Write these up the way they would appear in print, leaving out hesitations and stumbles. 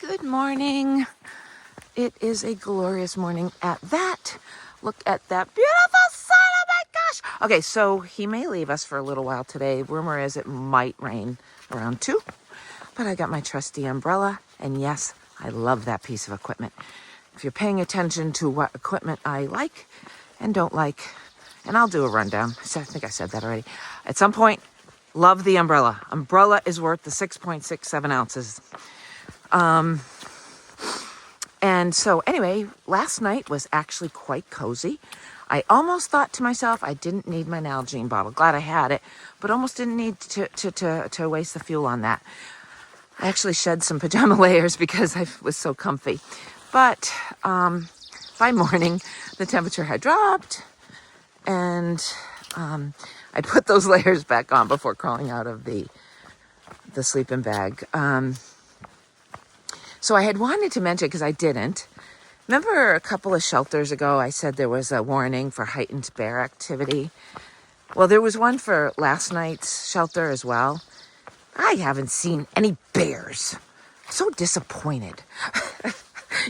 Good morning. It is a glorious morning at that. Look at that beautiful sun. Oh my gosh. Okay, so he may leave us for a little while today. Rumor is it might rain around 2, but I got my trusty umbrella, and yes, I love that piece of equipment. If you're paying attention to what equipment I like and don't like, and I'll do a rundown. I think I said that already. At some point, love the umbrella. Umbrella is worth the 6.67 ounces. And so anyway, last night was actually quite cozy. I almost thought to myself I didn't need my Nalgene bottle. Glad I had it, but almost didn't need to waste the fuel on that. I actually shed some pajama layers because I was so comfy. But by morning, the temperature had dropped, and I put those layers back on before crawling out of the sleeping bag. So I had wanted to mention, because I didn't. Remember a couple of shelters ago, I said there was a warning for heightened bear activity? Well, there was one for last night's shelter as well. I haven't seen any bears. So disappointed.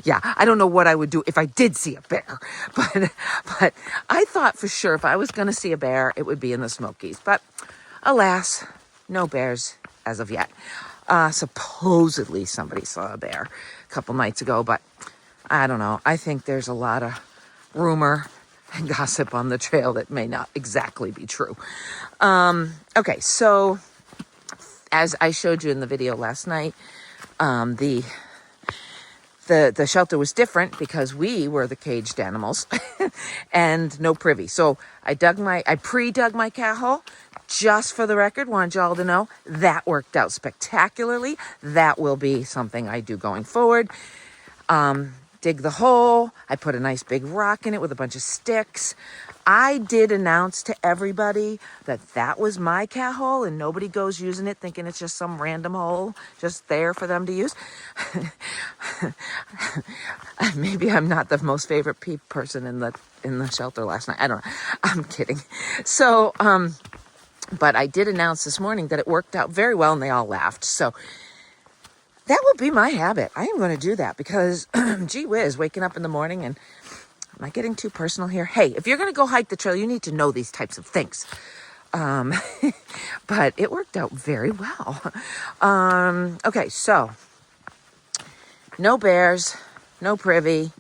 Yeah, I don't know what I would do if I did see a bear. But I thought for sure if I was going to see a bear, it would be in the Smokies. But alas, no bears as of yet. Supposedly somebody saw a bear a couple nights ago, but I don't know. I think there's a lot of rumor and gossip on the trail that may not exactly be true. Okay, so as I showed you in the video last night, the shelter was different because we were the caged animals and no privy. So I pre-dug my cat hole. Just for the record, wanted y'all to know that worked out spectacularly. That will be something I do going forward. Dig the hole. I put a nice big rock in it with a bunch of sticks. I did announce to everybody that was my cat hole, and nobody goes using it thinking it's just some random hole just there for them to use. Maybe I'm not the most favorite person in the shelter last night. I don't know. I'm kidding. So, but I did announce this morning that it worked out very well, and they all laughed. So that will be my habit. I am going to do that because, gee whiz, waking up in the morning and am I getting too personal here? Hey, if you're going to go hike the trail, you need to know these types of things. But it worked out very well. Okay, so no bears, no privy.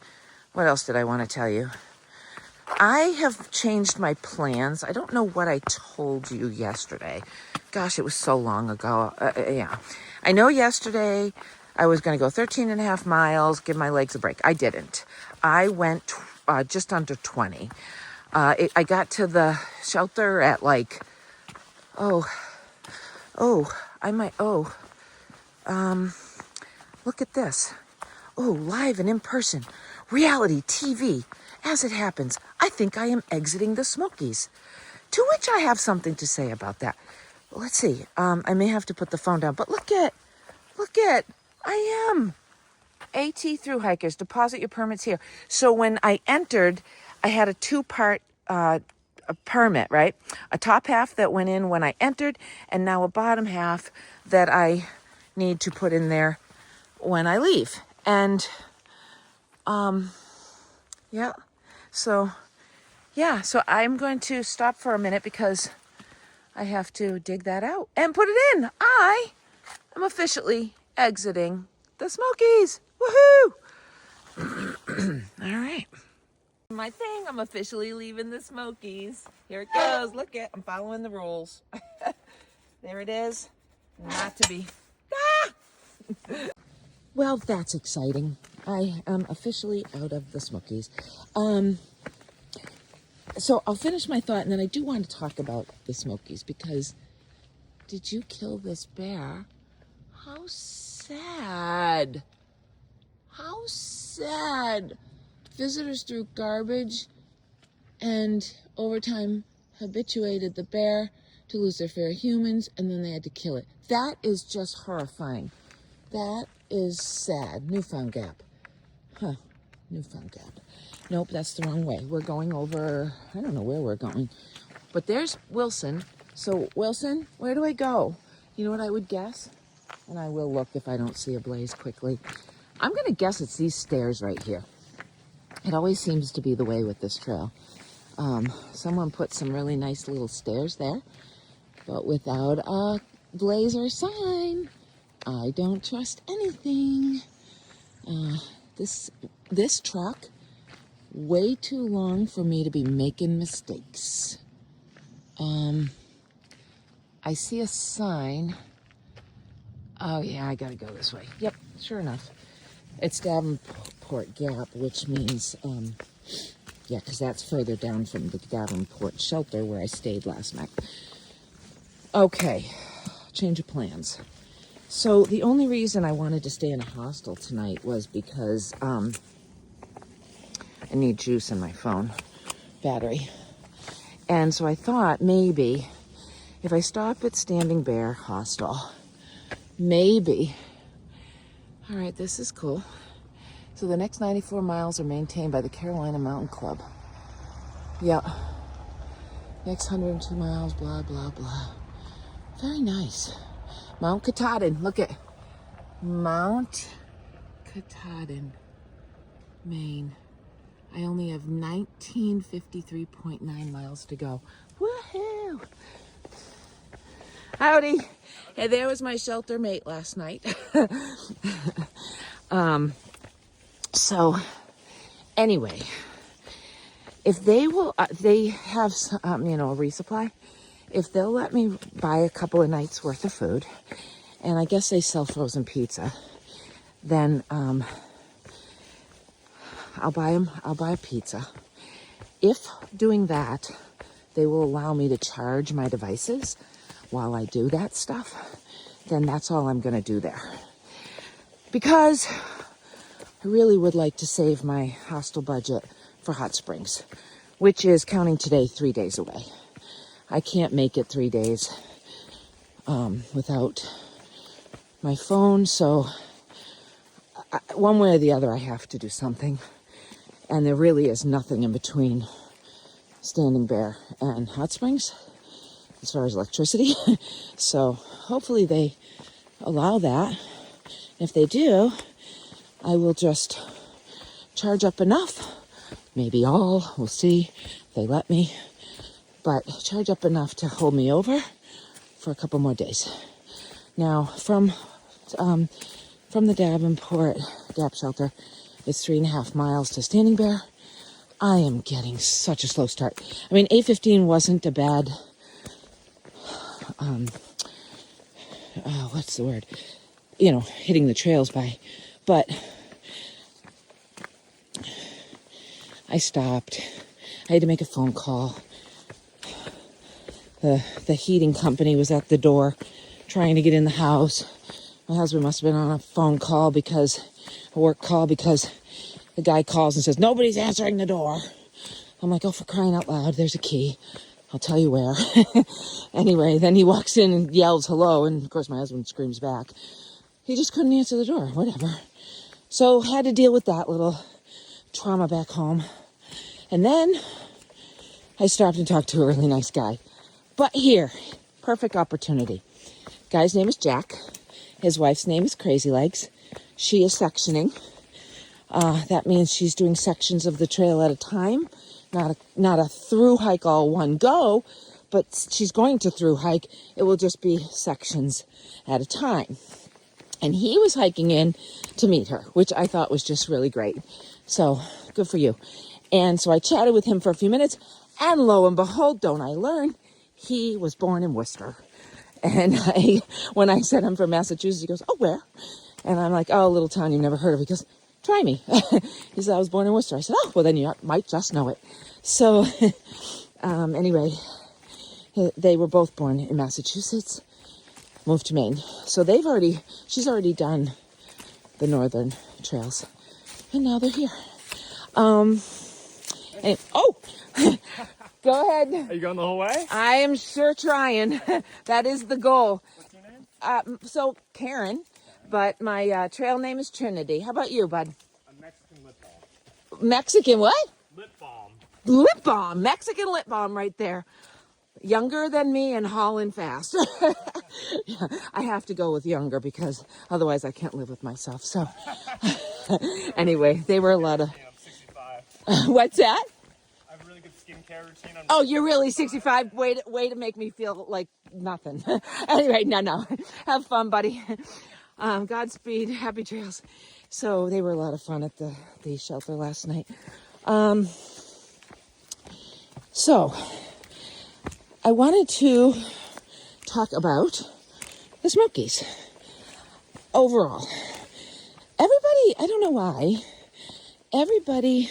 What else did I want to tell you? I have changed my plans. I don't know what I told you yesterday. Gosh, it was so long ago. Yeah. I know yesterday I was going to go 13 and a half miles, give my legs a break. I didn't. I went just under 20. I got to the shelter at like, look at this. Oh, live and in person. Reality TV. As it happens, I think I am exiting the Smokies. To which I have something to say about that. Let's see. I may have to put the phone down, but look at, I am. AT through hikers, deposit your permits here. So when I entered, I had a 2-part a permit, right? A top half that went in when I entered, and now a bottom half that I need to put in there when I leave. And, yeah. So I'm going to stop for a minute because I have to dig that out and put it in. I am officially exiting the Smokies. Woohoo! All right. My thing, I'm officially leaving the Smokies. Here it goes. Look it. I'm following the rules. There it is. Not to be. Ah! Well, that's exciting. I am officially out of the Smokies. So I'll finish my thought, and then I do want to talk about the Smokies, because did you kill this bear? How sad. How sad. Visitors threw garbage and over time habituated the bear to lose their fear of humans, and then they had to kill it. That is just horrifying. That is sad. Newfound Gap. Newfound Gap. Nope, that's the wrong way. We're going over, I don't know where we're going. But there's Wilson. So, Wilson, where do I go? You know what I would guess? And I will look if I don't see a blaze quickly. I'm going to guess it's these stairs right here. It always seems to be the way with this trail. Someone put some really nice little stairs there, but without a blazer sign. I don't trust anything. This truck, way too long for me to be making mistakes. I see a sign. Oh yeah, I gotta go this way. Yep, sure enough. It's Davenport Gap, which means, yeah, because that's further down from the Davenport shelter where I stayed last night. Okay, change of plans. So the only reason I wanted to stay in a hostel tonight was because I need juice in my phone battery. And so I thought maybe if I stop at Standing Bear Hostel, maybe, all right, this is cool. So the next 94 miles are maintained by the Carolina Mountain Club. Yeah. Next 102 miles, blah, blah, blah. Very nice. Mount Katahdin, look at Mount Katahdin, Maine. I only have 1953.9 miles to go. Woohoo! Howdy. Hey, there was my shelter mate last night. So anyway, if they will, they have, a resupply. If they'll let me buy a couple of nights worth of food, and I guess they sell frozen pizza, then I'll buy a pizza. If doing that, they will allow me to charge my devices while I do that stuff, then that's all I'm gonna do there. Because I really would like to save my hostel budget for hot springs, which is, counting today, 3 days away. I can't make it 3 days without my phone, so one way or the other I have to do something. And there really is nothing in between Standing Bear and Hot Springs as far as electricity. So hopefully they allow that. If they do, I will just charge up enough, maybe all, we'll see if they let me, but charge up enough to hold me over for a couple more days. Now, from the Davenport Gap Shelter, it's 3.5 miles to Standing Bear. I am getting such a slow start. I mean, 8:15 wasn't a bad, what's the word? Hitting the trails by, but I stopped. I had to make a phone call. The heating company was at the door trying to get in the house. My husband must have been on a phone call a work call, because the guy calls and says, nobody's answering the door. I'm like, oh, for crying out loud, there's a key. I'll tell you where. Anyway, then he walks in and yells hello, and of course my husband screams back. He just couldn't answer the door, whatever. So had to deal with that little trauma back home. And then I stopped and talked to a really nice guy. But here, perfect opportunity. Guy's name is Jack. His wife's name is Crazy Legs. She is sectioning. That means she's doing sections of the trail at a time. Not a through hike all one go, but she's going to through hike. It will just be sections at a time. And he was hiking in to meet her, which I thought was just really great. So good for you. And so I chatted with him for a few minutes, and lo and behold, don't I learn, he was born in Worcester. And when I said I'm from Massachusetts, he goes, oh, where? And I'm like, oh, a little town you've never heard of. He goes, try me. He said, I was born in Worcester. I said, oh, well, then you might just know it. So anyway, they were both born in Massachusetts, moved to Maine. So she's already done the northern trails, and now they're here. Go ahead. Are you going the whole way? I am sure trying. That is the goal. What's your name? So Karen, but my trail name is Trinity. How about you, bud? A Mexican lip balm. Mexican what? Lip balm. Lip balm. Mexican lip balm right there. Younger than me and hauling fast. Yeah, I have to go with younger because otherwise I can't live with myself. So anyway, they were a lot of... I'm 65. What's that? I have a really good skincare routine. Oh, you're really 65? Way to make me feel like nothing. Anyway, no. Have fun, buddy. Godspeed. Happy trails. So they were a lot of fun at the shelter last night. So I wanted to talk about the Smokies. Overall, everybody, I don't know why, everybody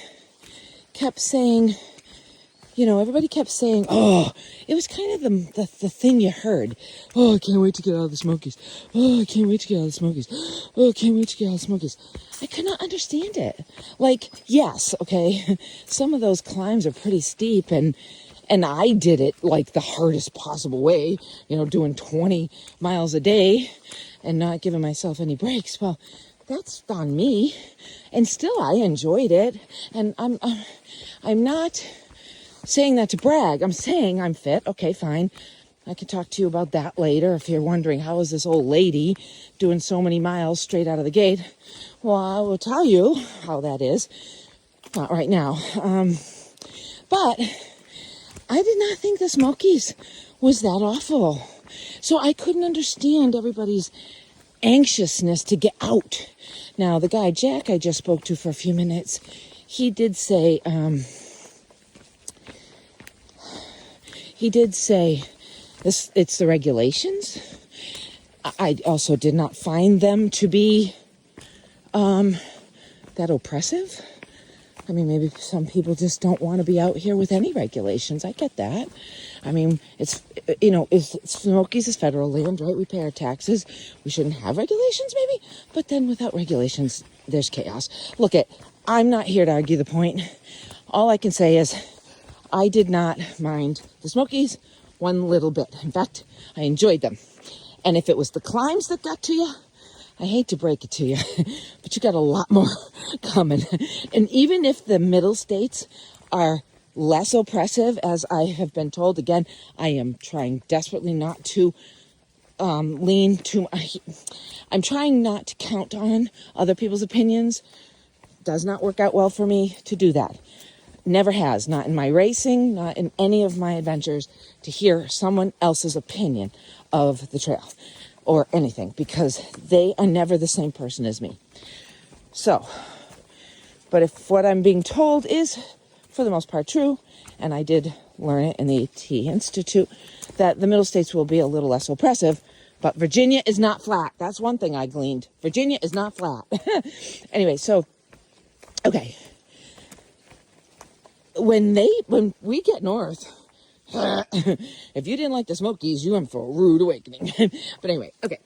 kept saying, oh, it was kind of the thing you heard. Oh, I can't wait to get out of the Smokies. Oh, I can't wait to get out of the Smokies. Oh, I can't wait to get out of the Smokies. I could not understand it. Like, yes, okay, some of those climbs are pretty steep, and I did it like the hardest possible way, doing 20 miles a day and not giving myself any breaks. Well, that's on me, and still I enjoyed it, and I'm not saying that to brag. I'm saying I'm fit. Okay, fine. I can talk to you about that later if you're wondering how is this old lady doing so many miles straight out of the gate. Well, I will tell you how that is. Not right now. But I did not think the Smokies was that awful. So I couldn't understand everybody's anxiousness to get out. Now, the guy, Jack, I just spoke to for a few minutes, he did say, this, it's the regulations. I also did not find them to be that oppressive. I mean, maybe some people just don't want to be out here with any regulations. I get that. I mean, it's Smokies is federal land, right? We pay our taxes. We shouldn't have regulations, maybe. But then without regulations, there's chaos. Look, I'm not here to argue the point. All I can say is I did not mind the Smokies one little bit. In fact, I enjoyed them. And if it was the climbs that got to you, I hate to break it to you, but you got a lot more coming. And even if the middle states are less oppressive, as I have been told, again, I am trying desperately not to lean too much. I'm trying not to count on other people's opinions. Does not work out well for me to do that. Never has. Not in my racing, not in any of my adventures, to hear someone else's opinion of the trail or anything, because they are never the same person as me. So, but if what I'm being told is for the most part true, and I did learn it in the AT Institute, that the middle states will be a little less oppressive, but Virginia is not flat. That's one thing I gleaned. Virginia is not flat. Anyway, so, okay. When we get north, if you didn't like the Smokies, you went for a rude awakening. But anyway, okay.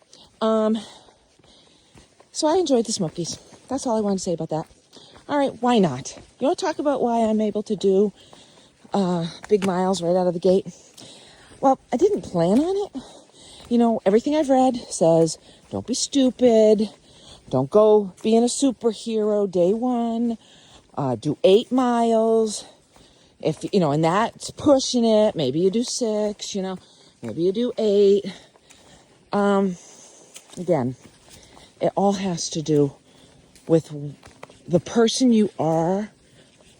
So I enjoyed the Smokies. That's all I wanted to say about that. All right, why not? You want to talk about why I'm able to do big miles right out of the gate? Well, I didn't plan on it. Everything I've read says, don't be stupid. Don't go being a superhero day one. Do 8 miles. If, and that's pushing it. Maybe you do 6, maybe you do 8. Again, it all has to do with the person you are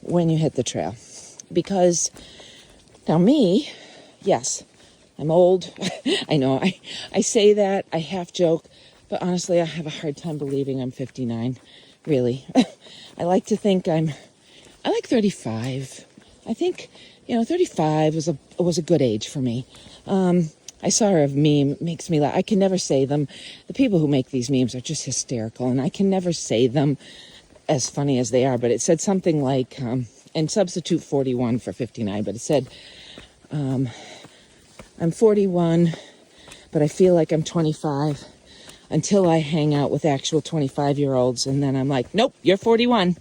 when you hit the trail. Because now me, yes, I'm old. I know I say that, I half joke, but honestly, I have a hard time believing I'm 59, really. I like to think I like 35. I think, 35 was a good age for me. I saw a meme, makes me laugh. I can never say them. The people who make these memes are just hysterical, and I can never say them as funny as they are, but it said something like, and substitute 41 for 59, but it said, I'm 41, but I feel like I'm 25 until I hang out with actual 25-year-olds, and then I'm like, nope, you're 41.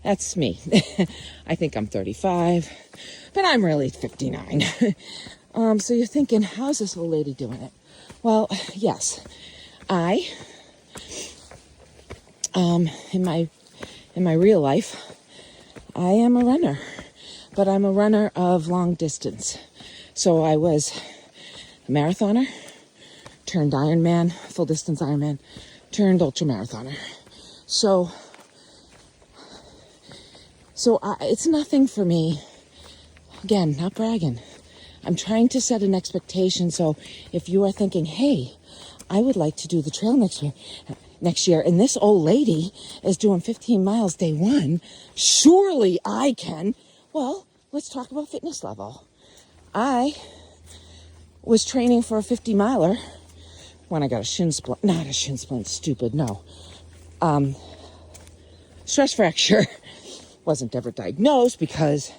That's me. I think I'm 35, but I'm really 59. So you're thinking, how's this old lady doing it? Well, yes, I, in my real life, I am a runner, but I'm a runner of long distance. So I was a marathoner, turned Ironman, full distance Ironman, turned ultra marathoner. So it's nothing for me. Again, not bragging. I'm trying to set an expectation. So if you are thinking, hey, I would like to do the trail next year, and this old lady is doing 15 miles day one, surely I can. Well, let's talk about fitness level. I was training for a 50 miler when I got a shin splint, not a shin splint, stupid, no. Stress fracture. Wasn't ever diagnosed because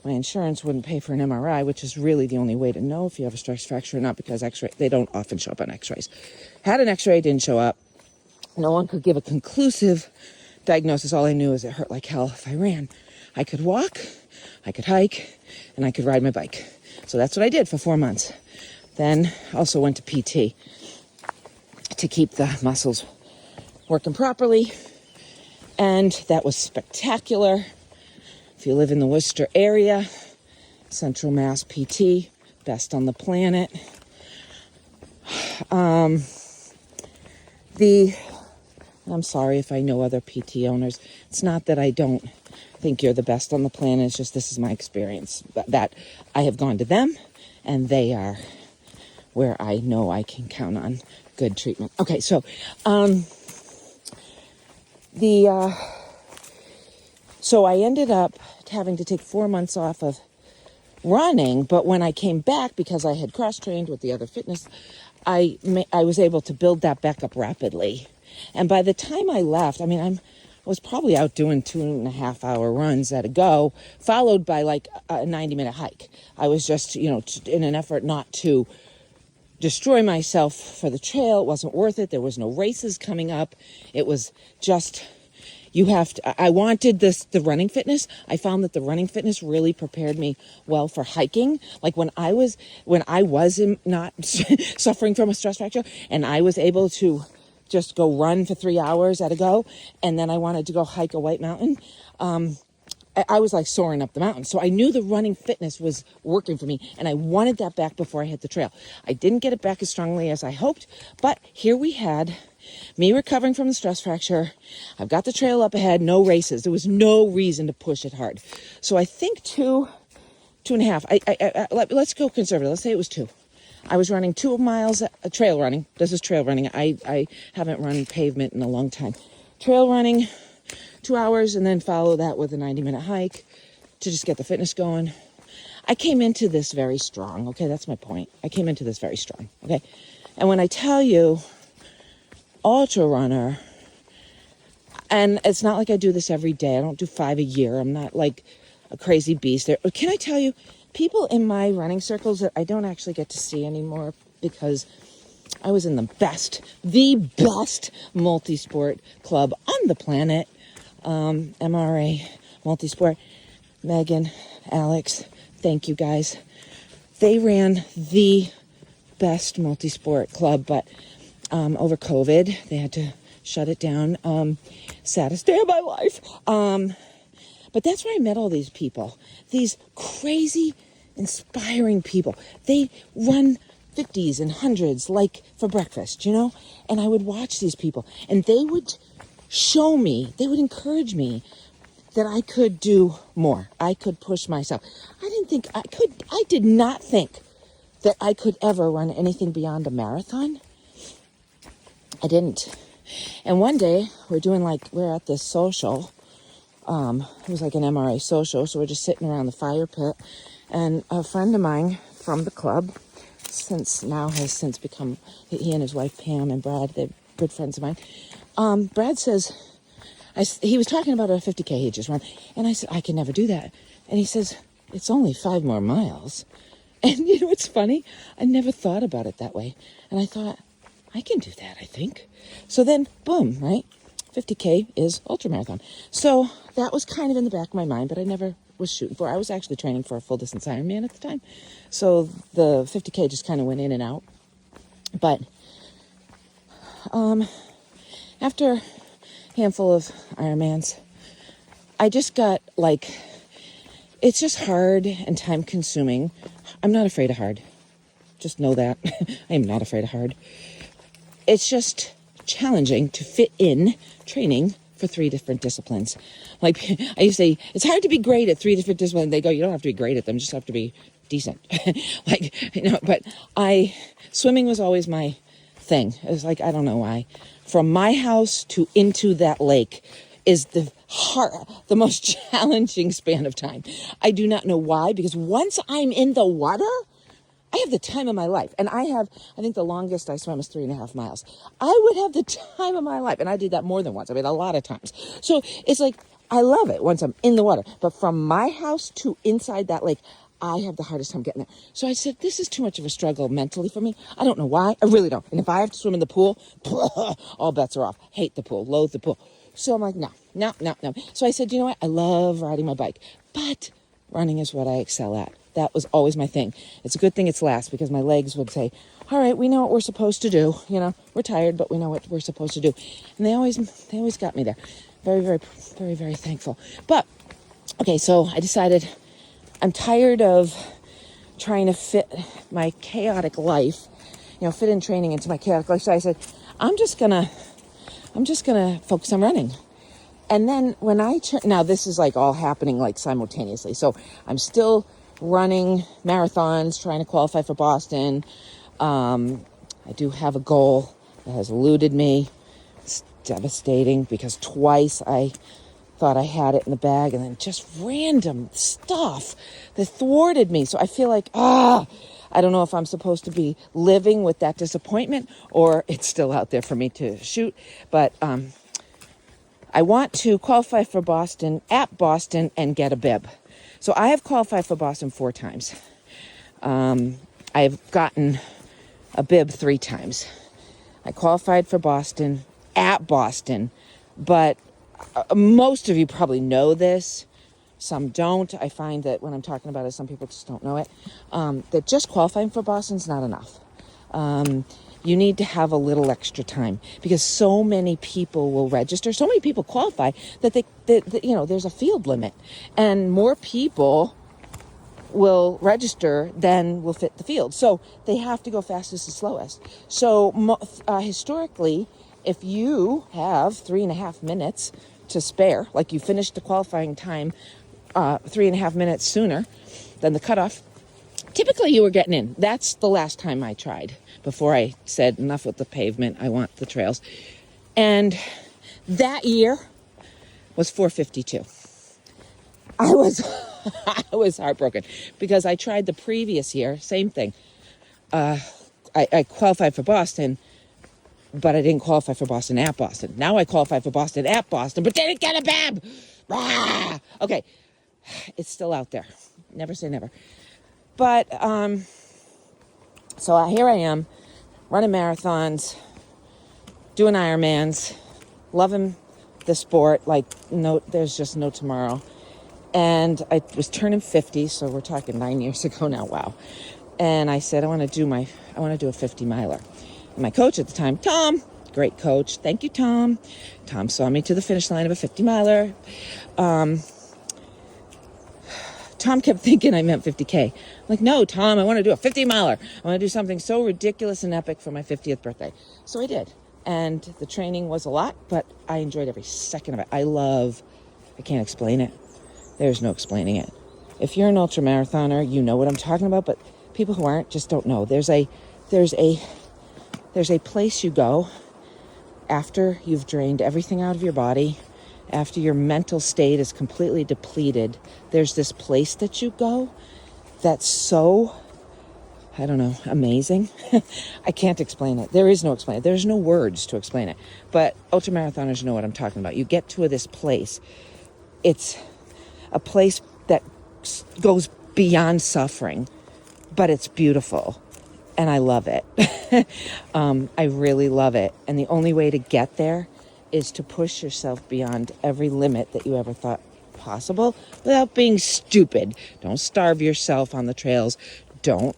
my insurance wouldn't pay for an MRI, which is really the only way to know if you have a stress fracture or not, because X-ray, they don't often show up on X-rays. Had an X-ray, didn't show up. No one could give a conclusive diagnosis. All I knew is it hurt like hell if I ran. I could walk, I could hike, and I could ride my bike. So that's what I did for 4 months. Then also went to PT to keep the muscles working properly. And that was spectacular. If you live in the Worcester area, Central Mass PT, best on the planet. I'm sorry if I know other PT owners. It's not that I don't think you're the best on the planet. It's just this is my experience. That I have gone to them, and they are where I know I can count on good treatment. Okay, so so I ended up having to take 4 months off of running, but when I came back, because I had cross-trained with the other fitness, I was able to build that back up rapidly. And by the time I left, I was probably out doing 2.5-hour runs at a go, followed by like a 90-minute hike. I was just, in an effort not to destroy myself for the trail. It wasn't worth it. There was no races coming up. It was just... I wanted the running fitness. I found that the running fitness really prepared me well for hiking. Like when I was not suffering from a stress fracture and I was able to just go run for 3 hours at a go, and then I wanted to go hike a white mountain, I was like soaring up the mountain. So I knew the running fitness was working for me, and I wanted that back before I hit the trail. I didn't get it back as strongly as I hoped, but here we had me recovering from the stress fracture. I've got the trail up ahead, no races. There was no reason to push it hard. So I think 2.5. Let's go conservative. Let's say it was 2. I was running 2 miles, trail running. This is trail running. I haven't run pavement in a long time. Trail running, 2 hours, and then follow that with a 90-minute hike to just get the fitness going. I came into this very strong. Okay, that's my point. I came into this very strong. Okay, and when I tell you ultra runner, and it's not like I do this every day. I don't do 5 a year. I'm not like a crazy beast. Can I tell you, people in my running circles that I don't actually get to see anymore because I was in the best multi-sport club on the planet, MRA multi-sport. Megan, Alex, thank you guys. They ran the best multi-sport club, but over COVID, they had to shut it down. Saddest day of my life. But that's where I met all these people. These crazy, inspiring people. They run 50s and 100s like for breakfast, And I would watch these people. And they would show me, they would encourage me that I could do more. I could push myself. I did not think that I could ever run anything beyond a marathon. I didn't. And one day we're at this social. It was like an MRA social. So we're just sitting around the fire pit. And a friend of mine from the club, has since become, he and his wife Pam and Brad, they're good friends of mine. Brad says, he was talking about a 50K he just run. And I said, I can never do that. And he says, it's only 5 more miles. And it's funny. I never thought about it that way. And I thought, I can do that, I think. So then, boom, right? 50K is ultramarathon. So that was kind of in the back of my mind, but I never was shooting for. I was actually training for a full distance Ironman at the time. So the 50K just kind of went in and out. But after a handful of Ironmans, I just got it's just hard and time consuming. I'm not afraid of hard. Just know that. I am not afraid of hard. It's just challenging to fit in training for 3 different disciplines. Like I used to say, it's hard to be great at 3 different disciplines. They go, you don't have to be great at them, just have to be decent. But swimming was always my thing. It was like, I don't know why. From my house to into that lake is the most challenging span of time. I do not know why, because once I'm in the water, I have the time of my life. And I think the longest I swam was 3.5 miles. I would have the time of my life. And I did that more than once. I mean, a lot of times. So it's like, I love it once I'm in the water. But from my house to inside that lake, I have the hardest time getting there. So I said, this is too much of a struggle mentally for me. I don't know why. I really don't. And if I have to swim in the pool, all bets are off. Hate the pool. Loathe the pool. So I'm like, no. So I said, you know what? I love riding my bike. But running is what I excel at. That was always my thing. It's a good thing it's last, because my legs would say, all right, we know what we're supposed to do. We're tired, but we know what we're supposed to do. And they always got me there. Very, very, very, very thankful. But, okay, so I decided I'm tired of trying to fit my chaotic life, fit in training into my chaotic life. So I said, I'm just gonna focus on running. And then when now this is like all happening like simultaneously. So I'm still running marathons, trying to qualify for Boston. I do have a goal that has eluded me. It's devastating, because twice I thought I had it in the bag, and then just random stuff that thwarted me. So I feel like, I don't know if I'm supposed to be living with that disappointment, or it's still out there for me to shoot. But I want to qualify for Boston, at Boston, and get a bib. So I have qualified for Boston 4 times. I've gotten a bib 3 times. I qualified for Boston, at Boston, but most of you probably know this. Some don't. I find that when I'm talking about it, some people just don't know it. That just qualifying for Boston is not enough. You need to have a little extra time, because so many people will register, so many people qualify that there's a field limit, and more people will register than will fit the field. So they have to go fastest and slowest. So historically, if you have 3.5 minutes to spare, like you finished the qualifying time 3.5 minutes sooner than the cutoff, typically you were getting in. That's the last time I tried, before I said enough with the pavement, I want the trails. And that year was 4:52. I was heartbroken, because I tried the previous year, same thing. I qualified for Boston, but I didn't qualify for Boston at Boston. Now I qualified for Boston at Boston, but didn't get a bib. Okay, it's still out there. Never say never. But so here I am, running marathons, doing Ironmans, loving the sport like there's just no tomorrow. And I was turning 50, so we're talking 9 years ago now. Wow. And I said, I want to do a 50 miler. And my coach at the time, Tom, great coach. Thank you, Tom. Tom saw me to the finish line of a 50 miler. Tom kept thinking I meant 50K. I'm like, no, Tom, I want to do a 50 miler. I want to do something so ridiculous and epic for my 50th birthday. So I did. And the training was a lot, but I enjoyed every second of it. I can't explain it. There's no explaining it. If you're an ultramarathoner, you know what I'm talking about, but people who aren't just don't know. There's a place you go after you've drained everything out of your body, after your mental state is completely depleted. There's this place that you go that's so, I don't know, amazing. I can't explain it. There is no explain it. There's no words to explain it. But ultramarathoners know what I'm talking about. You get to this place. It's a place that goes beyond suffering, but it's beautiful. And I love it. I really love it. And the only way to get there is to push yourself beyond every limit that you ever thought possible without being stupid. Don't starve yourself on the trails. Don't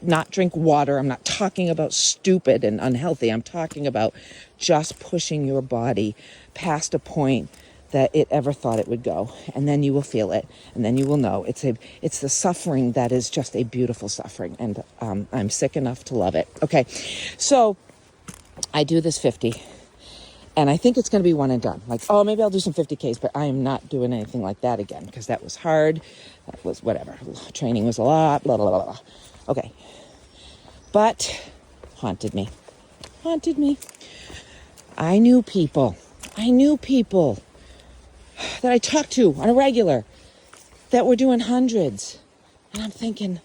not drink water. I'm not talking about stupid and unhealthy. I'm talking about just pushing your body past a point that it ever thought it would go. And then you will feel it, and then you will know it's the suffering that is just a beautiful suffering. And I'm sick enough to love it. Okay, so I do this 50, and I think it's going to be one and done. Like, oh, maybe I'll do some 50Ks, but I am not doing anything like that again, because that was hard. That was whatever. Training was a lot, blah, blah, blah, blah. Okay. But haunted me. I knew people that I talked to on a regular that were doing hundreds. And I'm thinking,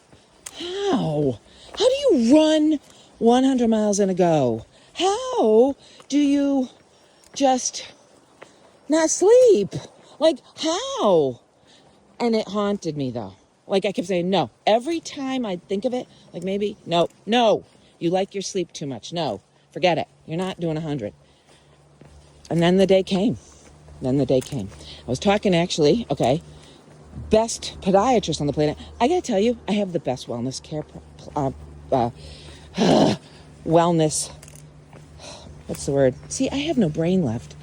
how? How do you run 100 miles in a go? How do you just not sleep? Like, how? And it haunted me, though. Like, I kept saying, no. Every time I think of it, like maybe, no. You like your sleep too much. No, forget it. You're not doing 100. And then the day came. I was talking, actually, okay, best podiatrist on the planet. I got to tell you, I have the best wellness care, wellness, what's the word? See, I have no brain left.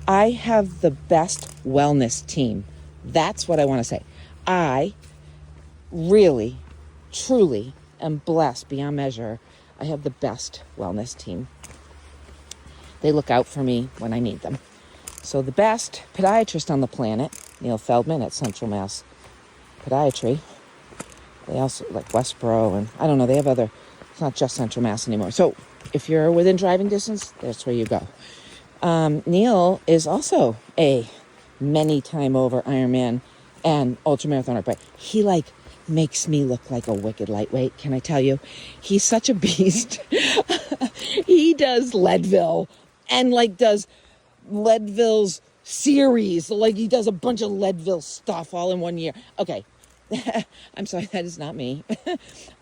I have the best wellness team. That's what I want to say. I really, truly am blessed beyond measure. I have the best wellness team. They look out for me when I need them. So the best podiatrist on the planet, Neil Feldman at Central Mass Podiatry. They also, like Westboro, and I don't know, they have other, it's not just Central Mass anymore. So if you're within driving distance, that's where you go. Neil is also a many-time over Ironman and ultramarathoner, but he makes me look like a wicked lightweight. Can I tell you? He's such a beast. He does Leadville and does Leadville's series. Like, he does a bunch of Leadville stuff all in one year. Okay. I'm sorry, that is not me.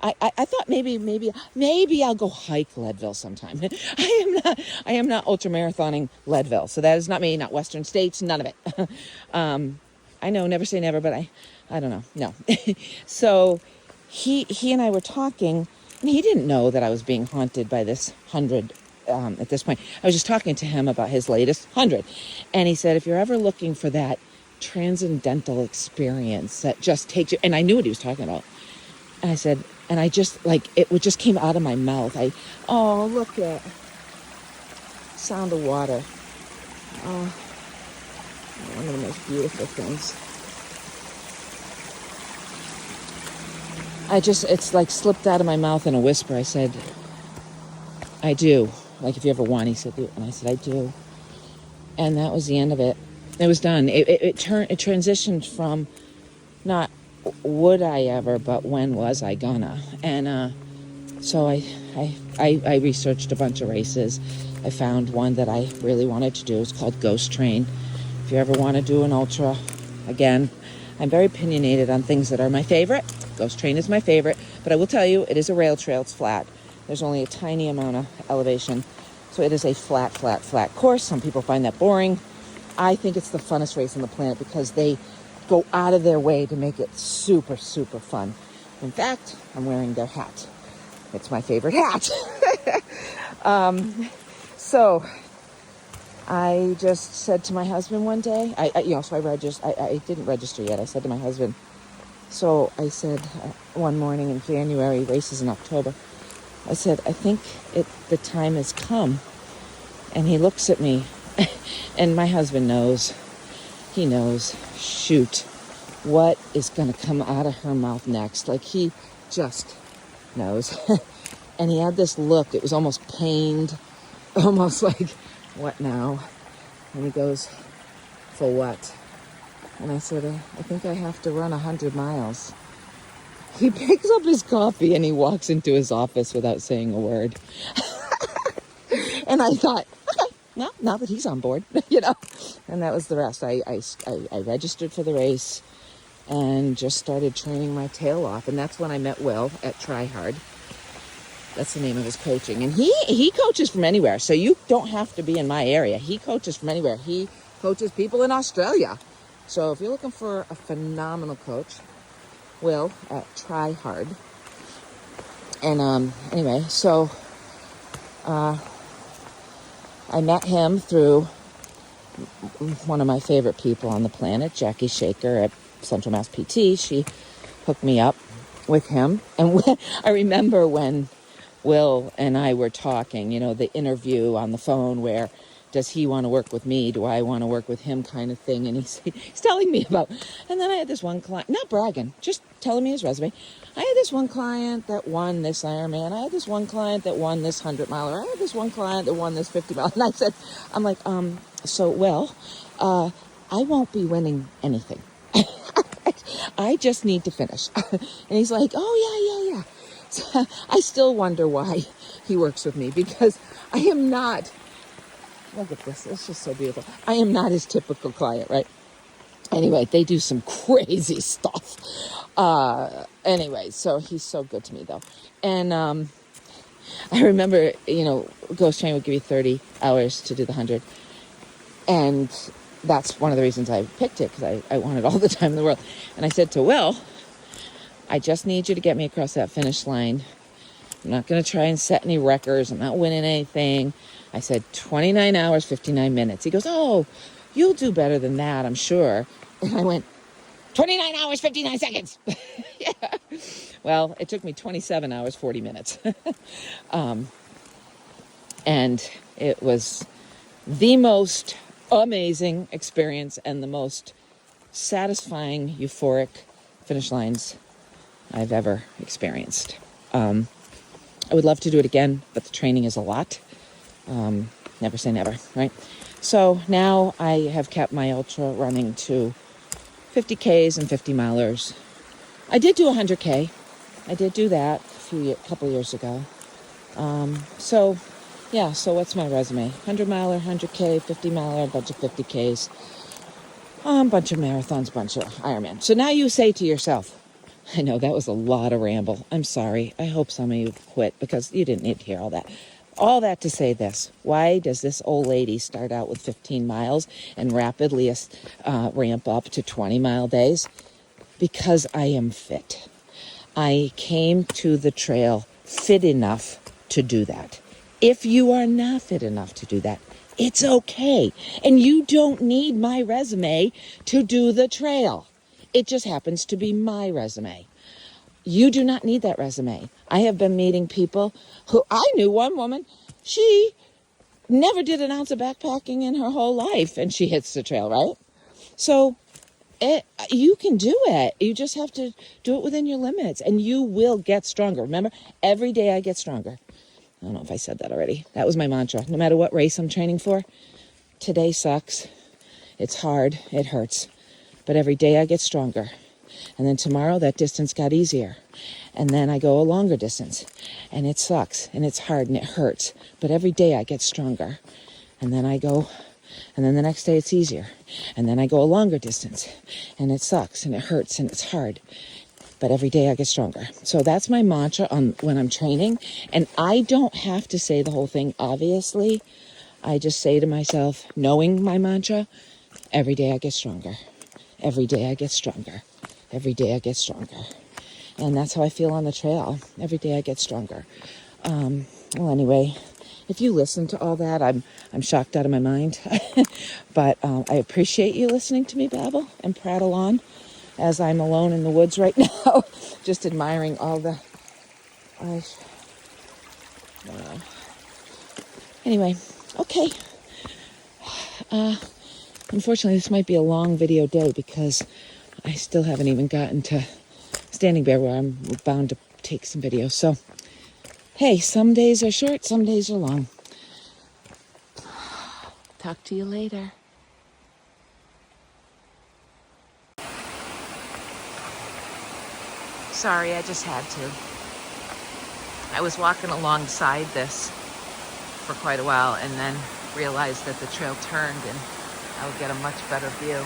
I thought maybe I'll go hike Leadville sometime. I am not ultramarathoning Leadville. So that is not me, not Western States, none of it. I know, never say never, but I don't know. No. So he and I were talking, and he didn't know that I was being haunted by this 100 at this point. I was just talking to him about his latest 100. And he said, if you're ever looking for that transcendental experience that just takes you, and I knew what he was talking about. And I said, and I just, it just came out of my mouth. Look at sound of water. Oh, one of the most beautiful things. It's slipped out of my mouth in a whisper. I said, I do. Like, if you ever want, he said, and I said, I do. And that was the end of it. It was done. It transitioned from not would I ever, but when was I gonna? And so I researched a bunch of races. I found one that I really wanted to do. It's called Ghost Train. If you ever want to do an ultra, again, I'm very opinionated on things that are my favorite. Ghost Train is my favorite, but I will tell you, it is a rail trail. It's flat. There's only a tiny amount of elevation. So it is a flat course. Some people find that boring. I think it's the funnest race on the planet because they go out of their way to make it super, super fun. In fact, I'm wearing their hat. It's my favorite hat. So I just said to my husband one day, I didn't register yet. I said to my husband, so I said one morning in January, races in October, I said, I think the time has come. And he looks at me, and my husband knows. He knows, shoot, what is going to come out of her mouth next? Like, he just knows. And he had this look. It was almost pained, almost like, what now? And he goes, for what? And I said, I think I have to run 100 miles. He picks up his coffee and he walks into his office without saying a word. And I thought, okay, well, now that he's on board, and that was the rest. I registered for the race and just started training my tail off. And that's when I met Will at Try Hard. That's the name of his coaching. And he coaches from anywhere. So you don't have to be in my area. He coaches from anywhere. He coaches people in Australia. So if you're looking for a phenomenal coach, Will at Try Hard. And anyway, so I met him through one of my favorite people on the planet, Jackie Shaker at Central Mass PT. She hooked me up with him. And I remember when Will and I were talking, the interview on the phone where does he want to work with me? Do I want to work with him kind of thing? And he's telling me about, and then I had this one client, not bragging, just telling me his resume. I had this one client that won this Ironman. I had this one client that won this 100-miler. I had this one client that won this 50-mile. And I'm like, so, Will, I won't be winning anything. I just need to finish. And he's like, oh, yeah. So I still wonder why he works with me, because I am not, look at this, it's just so beautiful. I am not his typical client, right? Anyway, they do some crazy stuff. Anyway, so he's so good to me, though. And I remember, Ghost Train would give you 30 hours to do the 100. And that's one of the reasons I picked it, because I wanted all the time in the world. And I said to Will, I just need you to get me across that finish line. I'm not going to try and set any records. I'm not winning anything. I said 29 hours, 59 minutes. He goes, oh, you'll do better than that, I'm sure. And I went, 29 hours, 59 seconds. Yeah. Well, it took me 27 hours, 40 minutes. And it was the most amazing experience and the most satisfying, euphoric finish lines I've ever experienced. I would love to do it again, but the training is a lot. Never say never, right? So now I have kept my ultra running to 50Ks and 50 milers. I did do 100K. I did do that a couple years ago. So what's my resume? 100 miler, 100K, 50 miler, a bunch of 50Ks, bunch of marathons, bunch of Ironman. So now you say to yourself, I know that was a lot of ramble. I'm sorry. I hope some of you quit, because you didn't need to hear all that. All that to say this: why does this old lady start out with 15 miles and rapidly ramp up to 20-mile days? Because I am fit. I came to the trail fit enough to do that. If you are not fit enough to do that, it's okay. And you don't need my resume to do the trail. It just happens to be my resume. You do not need that resume. I have been meeting people who, I knew one woman, she never did an ounce of backpacking in her whole life, and she hits the trail, right? So you can do it. You just have to do it within your limits, and you will get stronger. Remember, every day I get stronger. I don't know if I said that already. That was my mantra. No matter what race I'm training for, today sucks. It's hard. It hurts. But every day I get stronger. And then tomorrow that distance got easier. And then I go a longer distance. And it sucks. And it's hard and it hurts. But every day I get stronger. And then I go, and then the next day it's easier. And then I go a longer distance. And it sucks and it hurts and it's hard. But every day I get stronger. So that's my mantra when I'm training. And I don't have to say the whole thing, obviously. I just say to myself, knowing my mantra, every day I get stronger. Every day I get stronger. Every day I get stronger. And that's how I feel on the trail. Every day I get stronger. Well, anyway, if you listen to all that, I'm shocked out of my mind. But I appreciate you listening to me babble and prattle on as I'm alone in the woods right now, just admiring all the... Anyway, okay. Unfortunately, this might be a long video day because I still haven't even gotten to Standing Bear, where I'm bound to take some videos. So, hey, some days are short, some days are long. Talk to you later. Sorry, I just had to. I was walking alongside this for quite a while and then realized that the trail turned and I would get a much better view.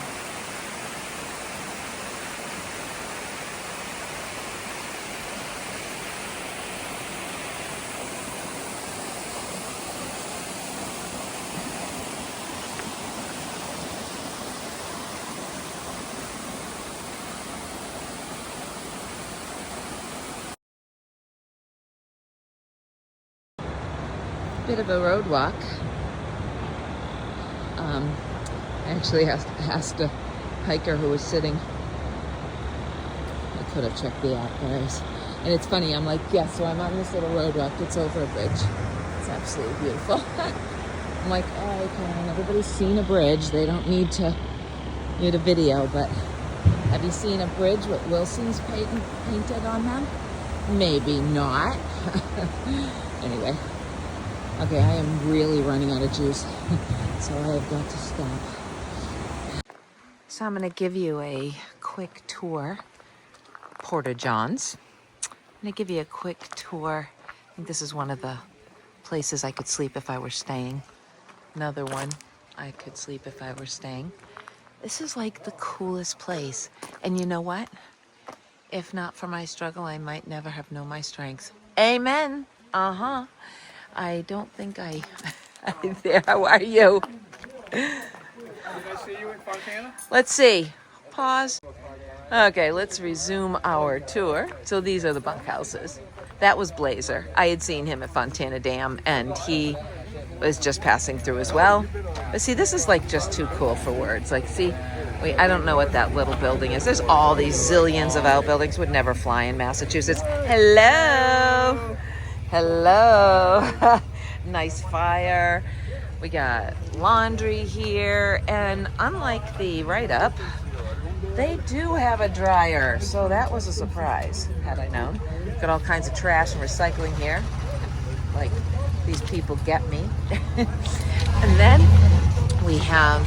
Bit of a road walk. actually asked a hiker who was sitting. I could have checked the app, guys. And it's funny, I'm like, yeah, so I'm on this little road walk. It's over a bridge. It's absolutely beautiful. I'm like, oh, okay, everybody's seen a bridge. They don't need a video, but have you seen a bridge with Wilson's painted on them? Maybe not. Anyway. Okay, I am really running out of juice, so I have got to stop. So I'm going to give you a quick tour. Porta John's. I'm going to give you a quick tour. I think this is one of the places I could sleep if I were staying. Another one I could sleep if I were staying. This is like the coolest place. And you know what? If not for my struggle, I might never have known my strength. Amen. Uh-huh. I don't think I... There, how are you? Did I see you in Fontana? Let's see. Pause. Okay, let's resume our tour. So these are the bunkhouses. That was Blazer. I had seen him at Fontana Dam, and he was just passing through as well. But see, this is like just too cool for words. Like, see, wait, I don't know what that little building is. There's all these zillions of outbuildings. Would never fly in Massachusetts. Hello. Hello. Nice fire. We got laundry here. And unlike the write-up, they do have a dryer. So that was a surprise, had I known. Got all kinds of trash and recycling here. Like, these people get me. And then we have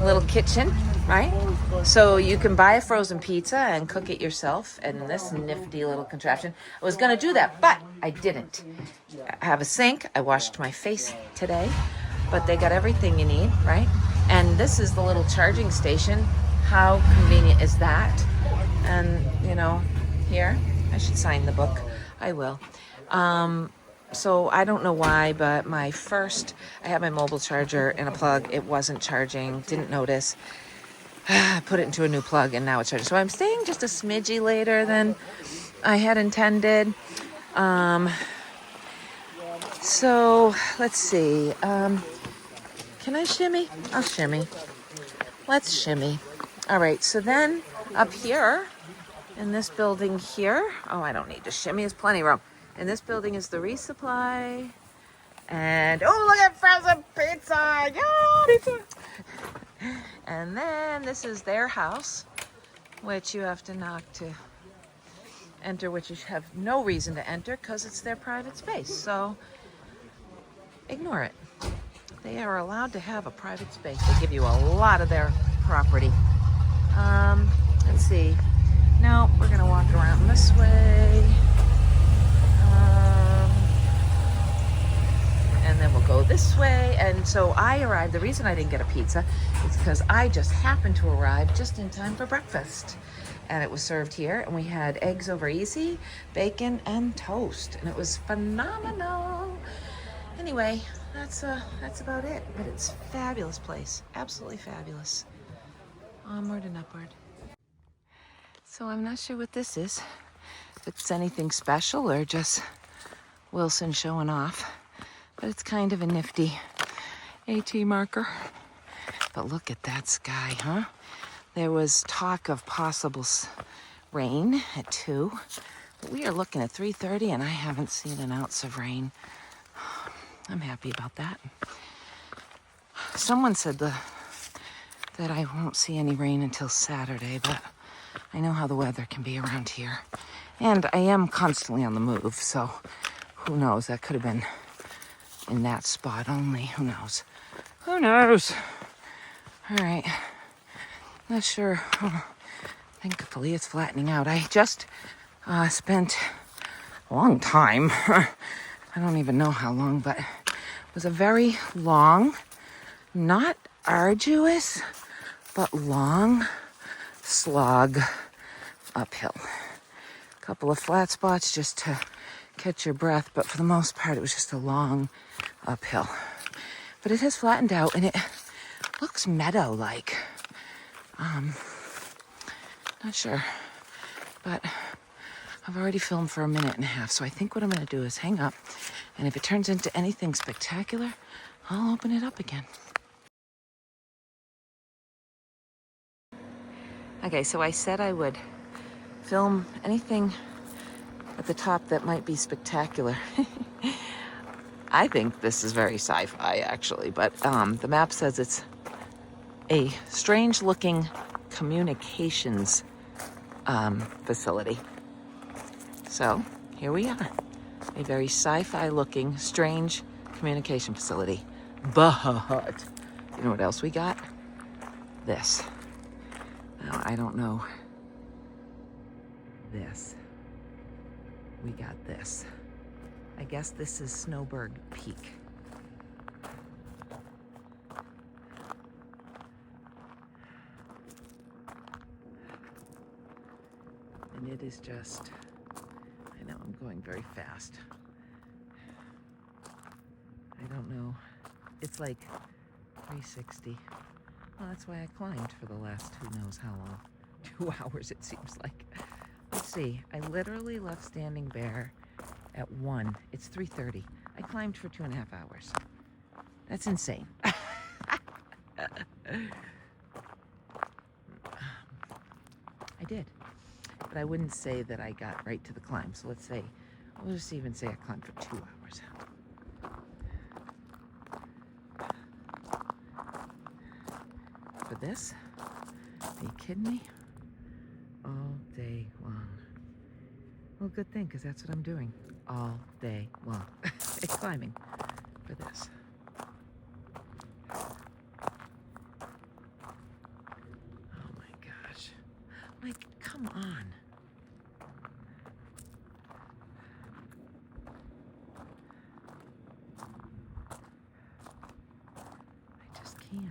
a little kitchen, right? So you can buy a frozen pizza and cook it yourself in this nifty little contraption. I was going to do that, but I didn't. I have a sink. I washed my face today, but they got everything you need, right? And this is the little charging station. How convenient is that? And, you know, here, I should sign the book. I will. So I don't know why, but I had my mobile charger in a plug. It wasn't charging, didn't notice. I put it into a new plug and now it's charging. So I'm staying just a smidgy later than I had intended. So let's see. Can I shimmy? I'll shimmy. Let's shimmy. All right, so then up here in this building here, oh, I don't need to shimmy, there's plenty of room. In this building is the resupply. And, oh, look at frozen pizza. Yeah, pizza. And then this is their house, which you have to knock to enter, which you have no reason to enter because it's their private space. So ignore it. They are allowed to have a private space. They give you a lot of their property. Let's see. No, we're going to walk around this way. And then we'll go this way. And so I arrived. The reason I didn't get a pizza is because I just happened to arrive just in time for breakfast. And it was served here. And we had eggs over easy, bacon, and toast. And it was phenomenal. Anyway, that's about it. But it's a fabulous place. Absolutely fabulous. Onward and upward. So I'm not sure what this is. If it's anything special or just Wilson showing off. But it's kind of a nifty AT marker. But look at that sky, huh? There was talk of possible rain at 2. But we are looking at 3:30 and I haven't seen an ounce of rain. I'm happy about that. Someone said that I won't see any rain until Saturday, but I know how the weather can be around here. And I am constantly on the move, so who knows? That could have been in that spot only. Who knows? Who knows? All right. Not sure. Thankfully, it's flattening out. I just spent a long time. I don't even know how long, but it was a very long, not arduous, but long slog uphill. A couple of flat spots just to catch your breath, but for the most part, it was just a long uphill. But it has flattened out, and it looks meadow-like. Not sure, but I've already filmed for 1.5 minutes, so I think what I'm going to do is hang up, and if it turns into anything spectacular, I'll open it up again. Okay, so I said I would film anything at the top that might be spectacular. I think this is very sci-fi, actually, but the map says it's a strange-looking communications facility. So here we are, a very sci-fi looking, strange communication facility. But you know what else we got? This. Now, I don't know this. We got this. I guess this is Snowberg Peak. And it is just, I know I'm going very fast. I don't know. It's like 360. Well, that's why I climbed for the last who knows how long. 2 hours, it seems like. Let's see. I literally left Standing Bear at 1. It's 3:30. I climbed for 2.5 hours. That's insane. I did. But I wouldn't say that I got right to the climb. So let's say, we'll just even say I climbed for 2 hours. For this? Are you kidding me? All day long. Well, good thing, because that's what I'm doing. All day long. It's climbing for this. Oh my gosh. Like, come on. I just can't.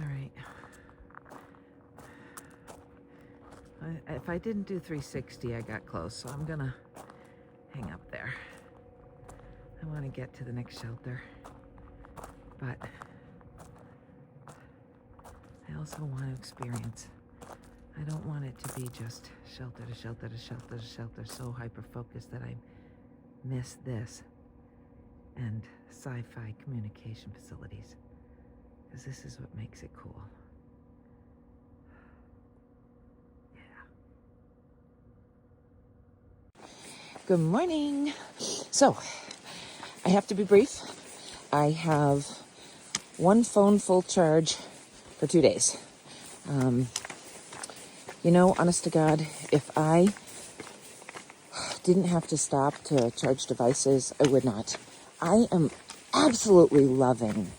All right. If I didn't do 360, I got close, so I'm gonna hang up there. I want to get to the next shelter, but I also want to experience. I don't want it to be just shelter to shelter to shelter to shelter, so hyper-focused that I miss this and sci-fi communication facilities, because this is what makes it cool. Good morning. So, I have to be brief. I have one phone full charge for 2 days. You know, honest to God, if I didn't have to stop to charge devices, I would not. I am absolutely loving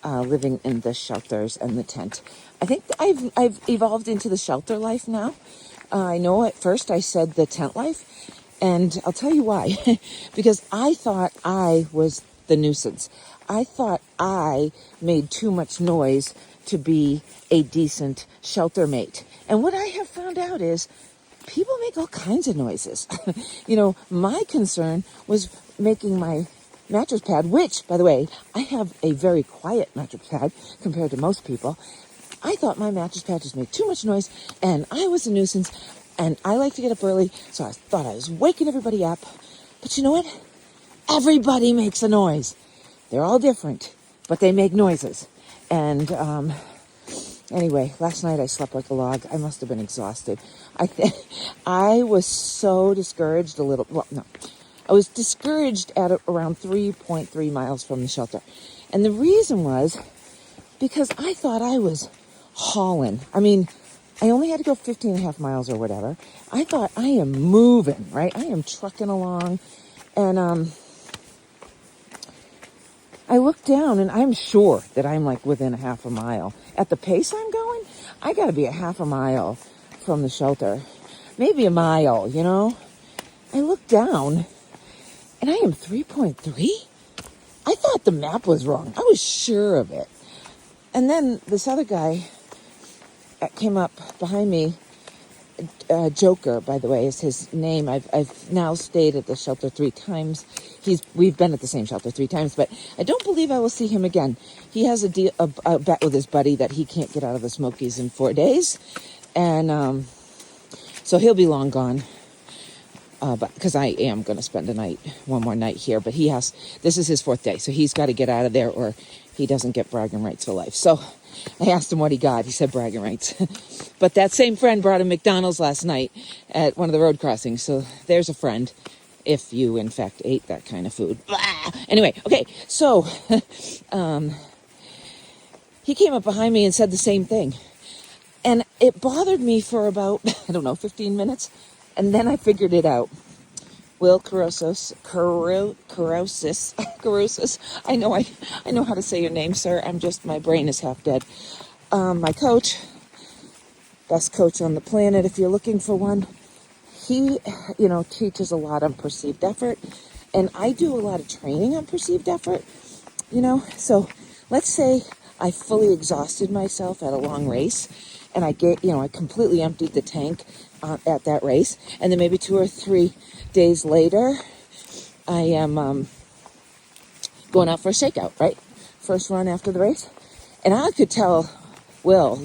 living in the shelters and the tent. I think I've evolved into the shelter life now. I know at first I said the tent life, and I'll tell you why. Because I thought I was the nuisance. I thought I made too much noise to be a decent shelter mate. And what I have found out is people make all kinds of noises. You know, my concern was making my mattress pad, which, by the way, I have a very quiet mattress pad compared to most people. I thought my mattress pad just made too much noise, and I was a nuisance, and I like to get up early, so I thought I was waking everybody up. But you know what? Everybody makes a noise. They're all different, but they make noises. And anyway, last night I slept like a log. I must have been exhausted. I was so discouraged a little. Well, no. I was discouraged at around 3.3 miles from the shelter. And the reason was because I thought I was hauling. I mean, I only had to go 15 and a half miles or whatever. I thought I am moving, right? I am trucking along. And I looked down and I'm sure that I'm like within a half a mile. At the pace I'm going, I got to be a half a mile from the shelter. Maybe a mile, you know? I looked down and I am 3.3. I thought the map was wrong. I was sure of it. And then this other guy came up behind me Joker, by the way, is his name. I've now stayed at the shelter 3 times. We've been at the same shelter 3 times, but I don't believe I will see him again. He has a bet with his buddy that he can't get out of the Smokies in 4 days, and so he'll be long gone. But because I am going to spend one more night here, but this is his 4th day, so he's got to get out of there or he doesn't get bragging rights for life. So I asked him what he got. He said bragging rights. But that same friend brought him McDonald's last night at one of the road crossings. So there's a friend, if you in fact ate that kind of food. Blah! Anyway, okay, so he came up behind me and said the same thing. And it bothered me for about, 15 minutes. And then I figured it out. Will Carosis. I know how to say your name, sir. My brain is half dead. My coach, best coach on the planet, if you're looking for one, he, teaches a lot on perceived effort. And I do a lot of training on perceived effort, So let's say I fully exhausted myself at a long race and I completely emptied the tank at that race. And then maybe 2 or 3 days later, I am going out for a shakeout, right? First run after the race. And I could tell Will,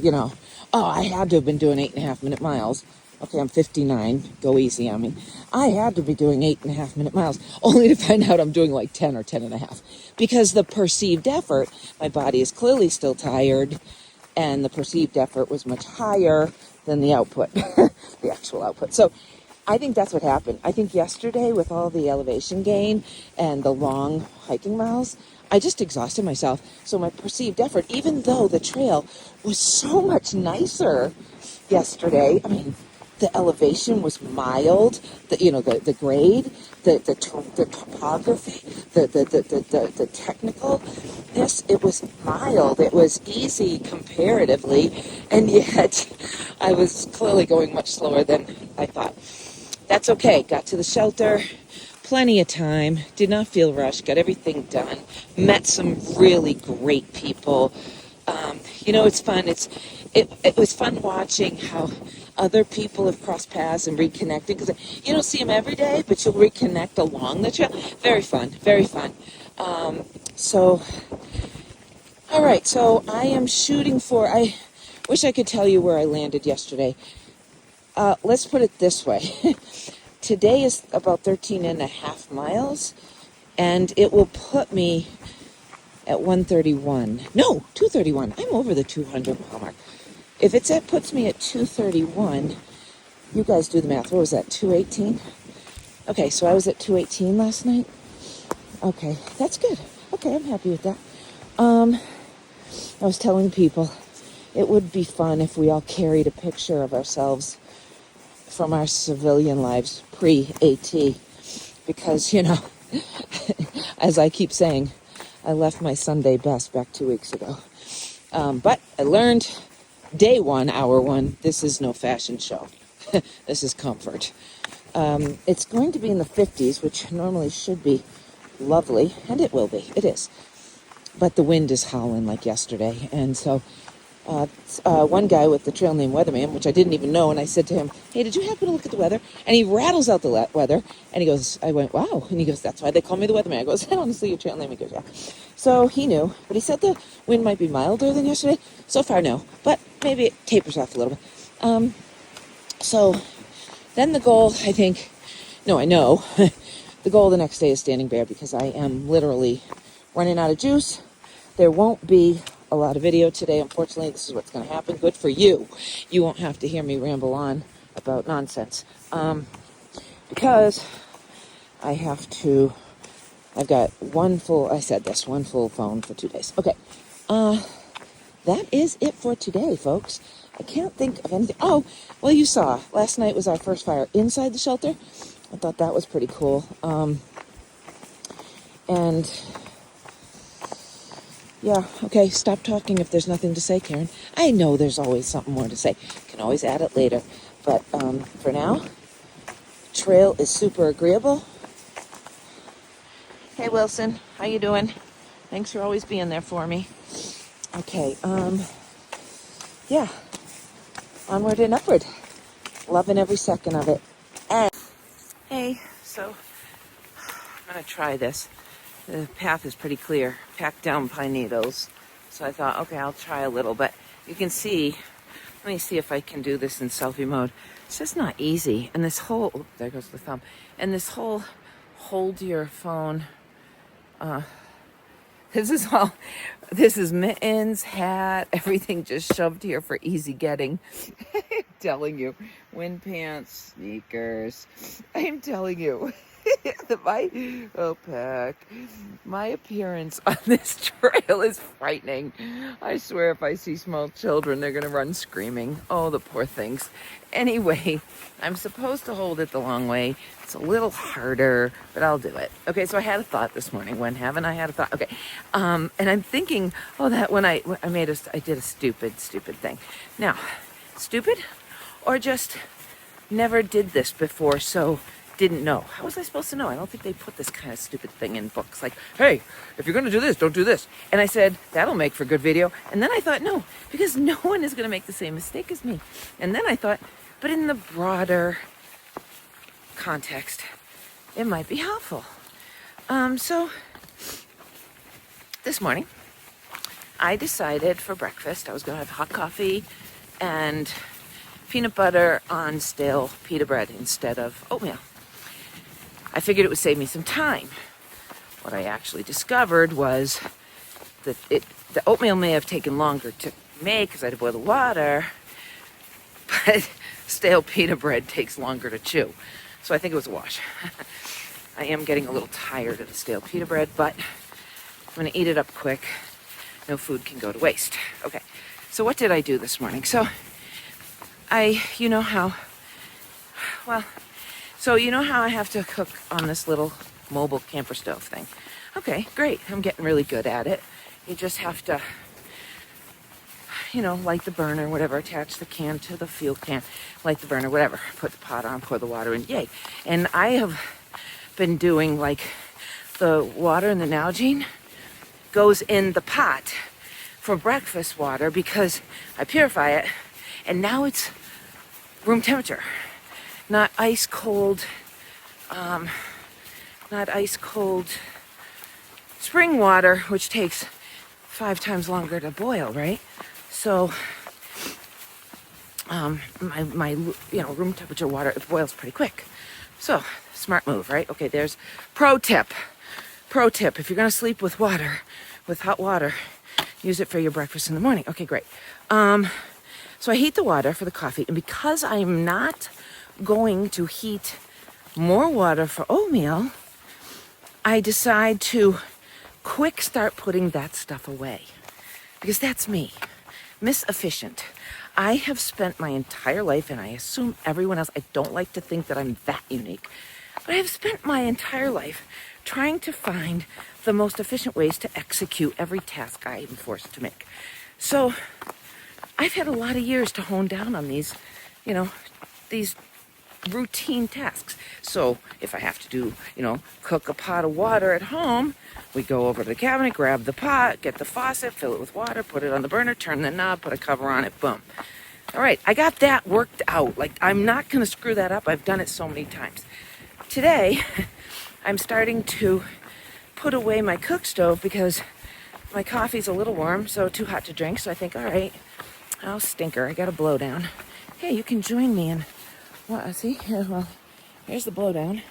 I had to have been doing 8.5-minute miles. Okay, I'm 59. Go easy on me. I had to be doing 8.5-minute miles, only to find out I'm doing like 10 or 10.5. Because the perceived effort, my body is clearly still tired, and the perceived effort was much higher than the output, the actual output. So I think that's what happened. I think yesterday with all the elevation gain and the long hiking miles, I just exhausted myself. So my perceived effort, even though the trail was so much nicer yesterday, the elevation was mild, the grade, the topography, the technicalness, it was mild, it was easy comparatively, and yet I was clearly going much slower than I thought. That's okay. Got to the shelter, plenty of time, did not feel rushed, got everything done, met some really great people. It's fun. It was fun watching how other people have crossed paths and reconnected, because you don't see them every day, but you'll reconnect along the trail. Very fun, very fun. All right, so I am shooting for, I wish I could tell you where I landed yesterday. Let's put it this way. Today is about 13.5 miles, and it will put me at 131. No, 231. I'm over the 200 mile mark. If puts me at 231, you guys do the math. What was that, 218? Okay, so I was at 218 last night. Okay, that's good. Okay, I'm happy with that. I was telling people it would be fun if we all carried a picture of ourselves from our civilian lives pre-AT, because, as I keep saying, I left my Sunday best back 2 weeks ago. But I learned day 1, hour 1, this is no fashion show. This is comfort. It's going to be in the 50s, which normally should be lovely, and it will be. It is. But the wind is howling like yesterday, and so one guy with the trail name Weatherman, which I didn't even know, and I said to him, hey, did you happen to look at the weather? And he rattles out the weather, and he goes, I went, wow. And he goes, that's why they call me the Weatherman. I goes, I honestly, your trail name. He goes, yeah. So he knew, but he said the wind might be milder than yesterday. So far, no, but maybe it tapers off a little bit. So then the goal, I know, the goal the next day is Standing Bear, because I am literally running out of juice. There won't be a lot of video today. Unfortunately, this is what's going to happen. Good for you. You won't have to hear me ramble on about nonsense. Because I've got one full phone for 2 days. Okay. That is it for today, folks. I can't think of anything. Oh, well, you saw. Last night was our first fire inside the shelter. I thought that was pretty cool. And yeah, okay, stop talking if there's nothing to say, Karen. I know there's always something more to say. You can always add it later. But for now, trail is super agreeable. Hey, Wilson, how you doing? Thanks for always being there for me. Okay, yeah, onward and upward. Loving every second of it. And hey, so I'm gonna try this. The path is pretty clear, packed down pine needles. So I thought, okay, I'll try a little, but you can see, let me see if I can do this in selfie mode. It's just not easy. And this whole, oh, there goes the thumb. And this whole hold your phone, this is mittens, hat, everything just shoved here for easy getting. I'm telling you, wind pants, sneakers. I'm telling you, my appearance on this trail is frightening. I swear if I see small children, they're gonna run screaming. Oh, the poor things. Anyway, I'm supposed to hold it the long way. It's a little harder, but I'll do it. Okay, so I had a thought this morning. When haven't I had a thought? Okay, and I'm thinking, oh, that when I did a stupid thing. Now, stupid, or just never did this before, so didn't know. How was I supposed to know? I don't think they put this kind of stupid thing in books. Like, hey, if you're going to do this, don't do this. And I said, that'll make for good video. And then I thought, no, because no one is going to make the same mistake as me. And then I thought, but in the broader context, it might be helpful. So this morning, I decided for breakfast, I was going to have hot coffee and peanut butter on stale pita bread instead of oatmeal. I figured it would save me some time. What I actually discovered was that the oatmeal may have taken longer to make because I had to boil the water, but stale pita bread takes longer to chew. So I think it was a wash. I am getting a little tired of the stale pita bread, but I'm going to eat it up quick. No food can go to waste. Okay, so what did I do this morning? So you know how I have to cook on this little mobile camper stove thing. Okay, great. I'm getting really good at it. You just have to, light the burner, whatever, attach the can to the fuel can, light the burner, whatever, put the pot on, pour the water in, yay. And I have been doing like the water in the Nalgene goes in the pot for breakfast water because I purify it, and now it's room temperature. Not ice cold spring water, which takes 5 times longer to boil, right? So, my room temperature water, it boils pretty quick. So, smart move, right? Okay, there's pro tip. If you're gonna sleep with hot water, use it for your breakfast in the morning. Okay, great. So I heat the water for the coffee, and because I'm not going to heat more water for oatmeal, I decide to quick start putting that stuff away. Because that's me. Miss Efficient. I have spent my entire life, and I assume everyone else, I don't like to think that I'm that unique, but I have spent my entire life trying to find the most efficient ways to execute every task I am forced to make. So I've had a lot of years to hone down on these routine tasks. So if I have to do, cook a pot of water at home, we go over to the cabinet, grab the pot, get the faucet, fill it with water, put it on the burner, turn the knob, put a cover on it, boom. All right, I got that worked out. Like, I'm not going to screw that up. I've done it so many times. Today, I'm starting to put away my cook stove because my coffee's a little warm, so too hot to drink. So I think, all right, oh, stinker, I got a blowdown. Hey, you can join me in, see, here, well, here's the blowdown.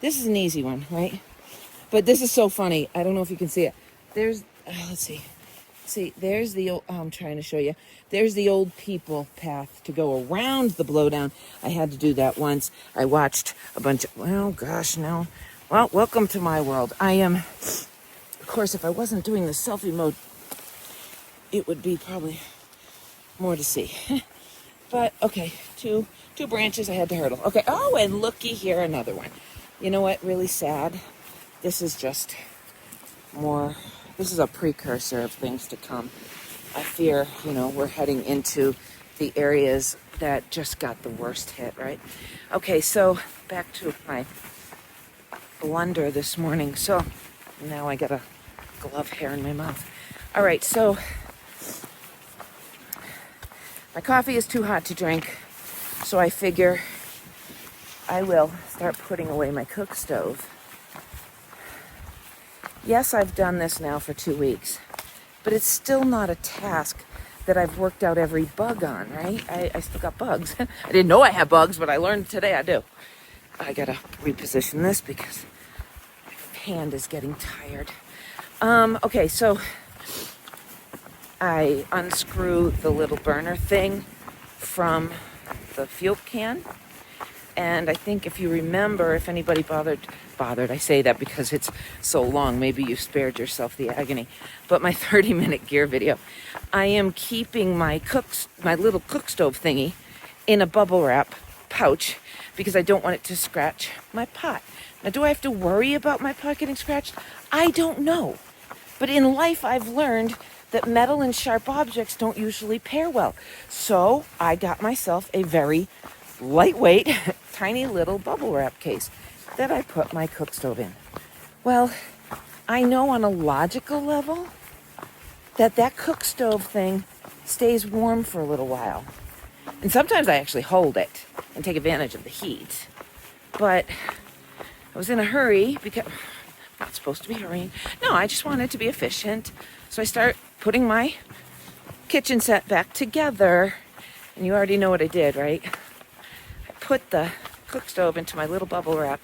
This is an easy one, right? But this is so funny. I don't know if you can see it. There's, let's see. See, there's the old, I'm trying to show you. There's the old people path to go around the blowdown. I had to do that once. I watched a bunch of, well, gosh, no. Well, welcome to my world. I am, of course, if I wasn't doing the selfie mode, it would be probably more to see. But, okay, two branches I had to hurdle. Okay, oh, and looky here, another one. You know what, really sad? This is just more, this is a precursor of things to come. I fear, we're heading into the areas that just got the worst hit, right? Okay, so back to my blunder this morning. So now I got a glove hair in my mouth. All right, so my coffee is too hot to drink. So I figure I will start putting away my cook stove. Yes, I've done this now for 2 weeks, but it's still not a task that I've worked out every bug on, right? I still got bugs. I didn't know I had bugs, but I learned today I do. I gotta reposition this because my hand is getting tired. Okay, so I unscrew the little burner thing from the fuel can. And I think if you remember, if anybody bothered, I say that because it's so long, maybe you spared yourself the agony. But my 30-minute gear video, I am keeping my little cook stove thingy in a bubble wrap pouch because I don't want it to scratch my pot. Now, do I have to worry about my pot getting scratched? I don't know. But in life, I've learned that metal and sharp objects don't usually pair well. So I got myself a very lightweight, tiny little bubble wrap case that I put my cook stove in. Well, I know on a logical level that cook stove thing stays warm for a little while. And sometimes I actually hold it and take advantage of the heat. But I was in a hurry because I'm not supposed to be hurrying. No, I just wanted to be efficient. So I start putting my kitchen set back together. And you already know what I did, right? I put the cook stove into my little bubble wrap.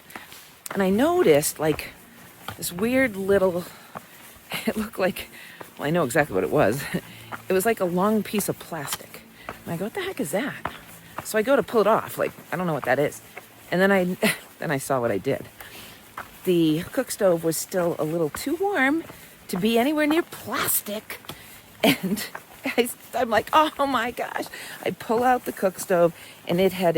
And I noticed like this weird little, it looked like, well, I know exactly what it was. It was like a long piece of plastic. And I go, what the heck is that? So I go to pull it off, like, I don't know what that is. And then I saw what I did. The cook stove was still a little too warm to be anywhere near plastic. And I'm like, oh my gosh. I pull out the cook stove and it had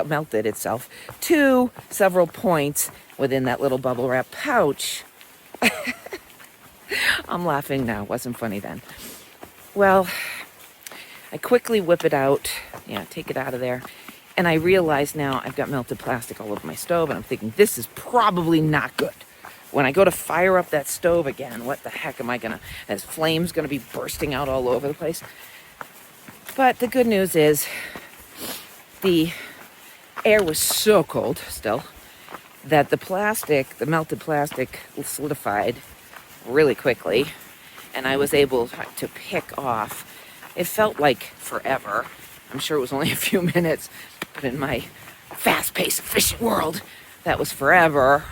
melted itself to several points within that little bubble wrap pouch. I'm laughing now. It wasn't funny then. Well, I quickly whip it out. Take it out of there. And I realize now I've got melted plastic all over my stove. And I'm thinking, this is probably not good. When I go to fire up that stove again, what the heck am I going to... Is flames going to be bursting out all over the place? But the good news is the air was so cold still that the melted plastic solidified really quickly. And I was able to pick off. It felt like forever. I'm sure it was only a few minutes. But in my fast-paced, efficient world, that was forever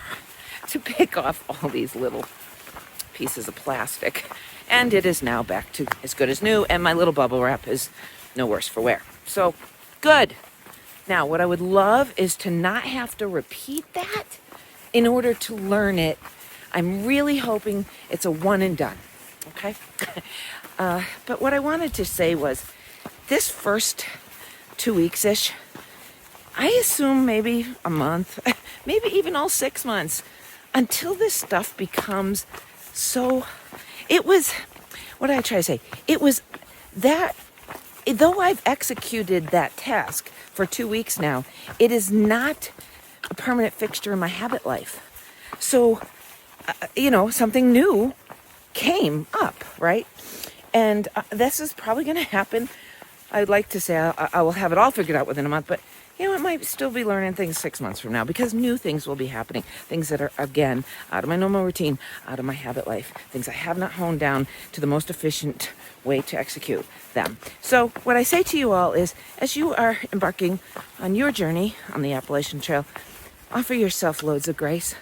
to pick off all these little pieces of plastic. And it is now back to as good as new, and my little bubble wrap is no worse for wear. So, good. Now, what I would love is to not have to repeat that in order to learn it. I'm really hoping it's a one and done, okay? But what I wanted to say was, this first 2 weeks-ish, I assume maybe a month, maybe even all 6 months, until this stuff becomes so... what did I try to say? It was that, though I've executed that task for 2 weeks now, it is not a permanent fixture in my habit life. So, something new came up, right? And this is probably going to happen. I'd like to say I will have it all figured out within a month, but it might still be learning things 6 months from now because new things will be happening. Things that are, again, out of my normal routine, out of my habit life. Things I have not honed down to the most efficient way to execute them. So what I say to you all is, as you are embarking on your journey on the Appalachian Trail, offer yourself loads of grace.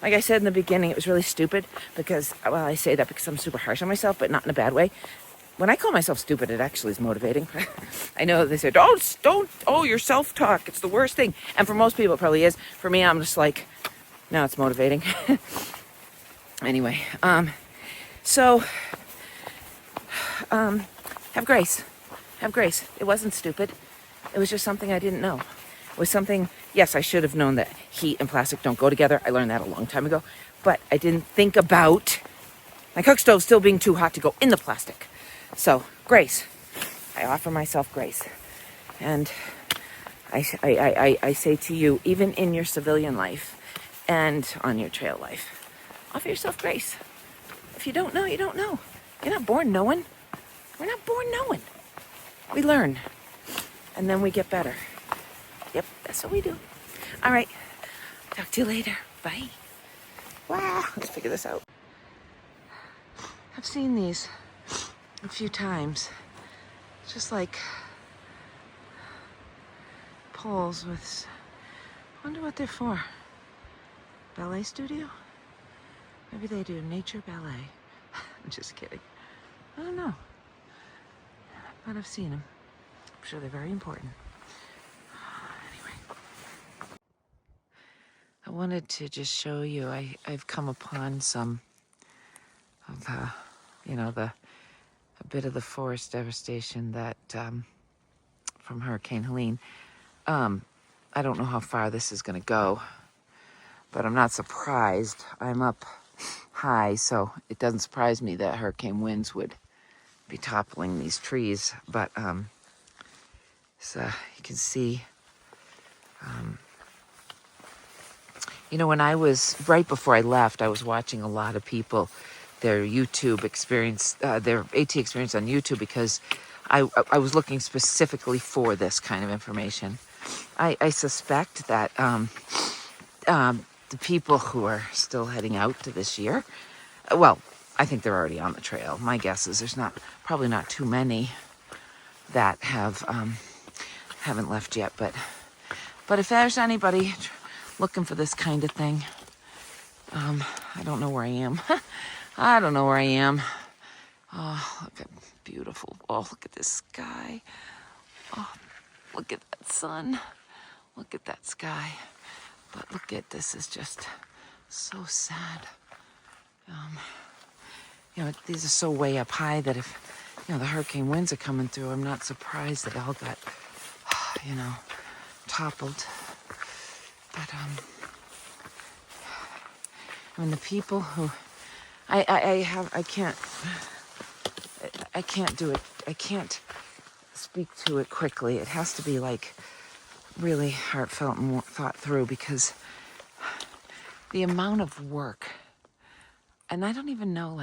Like I said in the beginning, it was really stupid because, I say that because I'm super harsh on myself, but not in a bad way. When I call myself stupid, it actually is motivating. I know they say, don't, your self-talk, it's the worst thing. And for most people, it probably is. For me, I'm just like, no, it's motivating. Anyway, so, have grace. Have grace. It wasn't stupid. It was just something I didn't know. It was something, yes, I should have known that heat and plastic don't go together. I learned that a long time ago. But I didn't think about my cook stove still being too hot to go in the plastic. So, grace. I offer myself grace. And I say to you, even in your civilian life and on your trail life, offer yourself grace. If you don't know, you don't know. You're not born knowing. We're not born knowing. We learn. And then we get better. That's what we do. All right. Talk to you later. Bye. Wow. Let's figure this out. I've seen these a few times. Just like poles with, I wonder what they're for. Ballet studio? Maybe they do nature ballet. I'm just kidding. I don't know. But I've seen them. I'm sure they're very important. Anyway. I wanted to just show you, I've come upon some of, a bit of the forest devastation that, from Hurricane Helene. I don't know how far this is going to go, but I'm not surprised. I'm up high, so it doesn't surprise me that hurricane winds would be toppling these trees. But so you can see, when I was, right before I left, I was watching a lot of people, their YouTube experience, their AT experience on YouTube, because I was looking specifically for this kind of information. I suspect that the people who are still heading out to this year, well, I think they're already on the trail. My guess is there's probably not too many that haven't left yet. But if there's anybody looking for this kind of thing, I don't know where I am. I don't know where I am. Oh, look at beautiful. Oh, look at this sky. Oh, look at that sun. Look at that sky. But look at this, is just so sad. These are so way up high that if, the hurricane winds are coming through, I'm not surprised they all got, toppled. But, the people who, I can't do it. I can't speak to it quickly. It has to be like really heartfelt and thought through, because the amount of work, and I don't even know,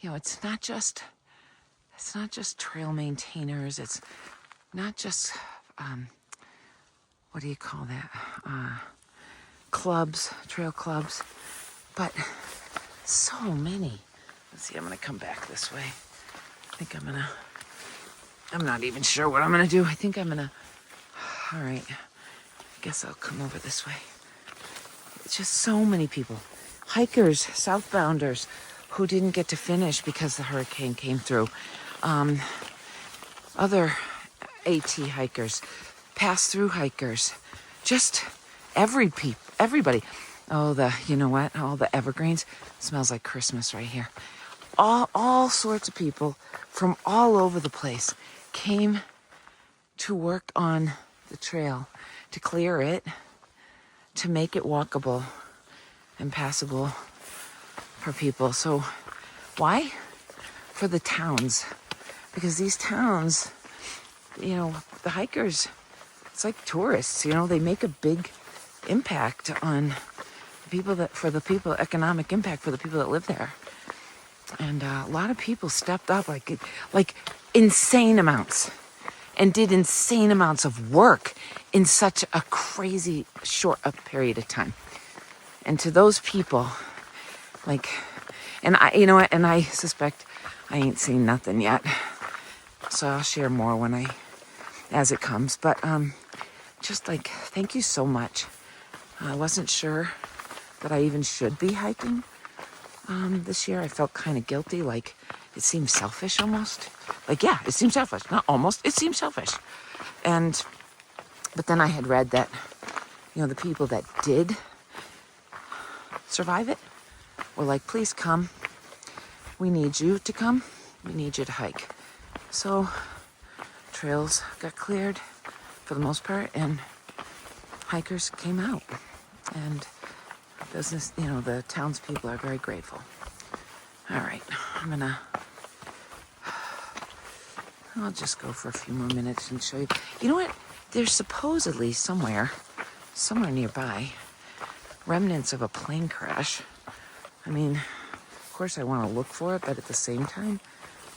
it's not just trail maintainers. It's not just, what do you call that? Clubs, trail clubs, but so many. Let's see, I'm gonna come back this way. I'm not even sure what I'm gonna do. I think I'm gonna, all right, I guess I'll come over this way. It's just so many people. Hikers, southbounders, who didn't get to finish because the hurricane came through. Other AT hikers, pass-through hikers, just everybody. Oh, you know what? All the evergreens. It smells like Christmas right here. All sorts of people from all over the place came to work on the trail, to clear it, to make it walkable and passable for people. So why? For the towns. Because these towns, the hikers, it's like tourists, they make a big impact on economic impact for the people that live there. And a lot of people stepped up like insane amounts, and did insane amounts of work in such a crazy short period of time. And to those people, and I suspect I ain't seen nothing yet. So I'll share more as it comes. But thank you so much. I wasn't sure that I even should be hiking this year. I felt kind of guilty, it seems selfish almost. It seems selfish. Not almost, it seems selfish. But then I had read that, the people that did survive it were like, please come. We need you to come. We need you to hike. So trails got cleared for the most part, and hikers came out. And business, the townspeople are very grateful. All right, I'll just go for a few more minutes and show you. You know what? There's supposedly somewhere nearby, remnants of a plane crash. Of course I want to look for it, but at the same time,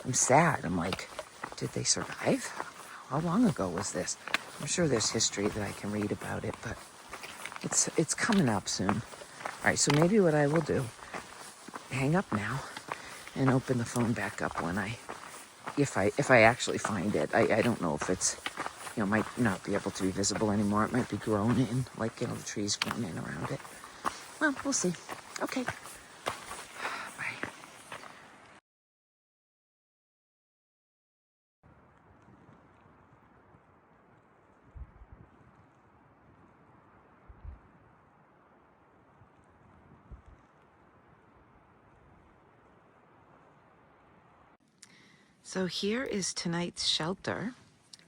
I'm sad. I'm like, did they survive? How long ago was this? I'm sure there's history that I can read about it, but it's coming up soon. All right, so maybe what I will do, hang up now and open the phone back up when if I actually find it. I don't know if it's, might not be able to be visible anymore. It might be grown in, like, the trees grown in around it. Well, we'll see. Okay. Bye. So here is tonight's shelter.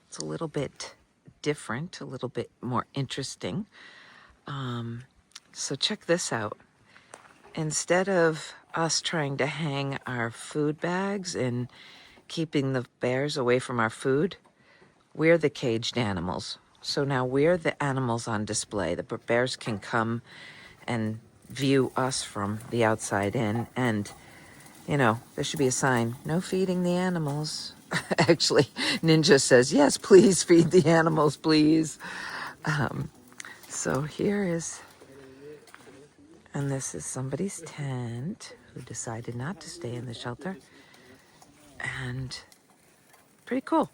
It's a little bit different, a little bit more interesting. So check this out. Instead of us trying to hang our food bags and keeping the bears away from our food, we're the caged animals. So now we're the animals on display. The bears can come and view us from the outside in. And, there should be a sign, no feeding the animals. Actually, Ninja says, yes, please feed the animals, please. So here is, and this is somebody's tent who decided not to stay in the shelter. And pretty cool.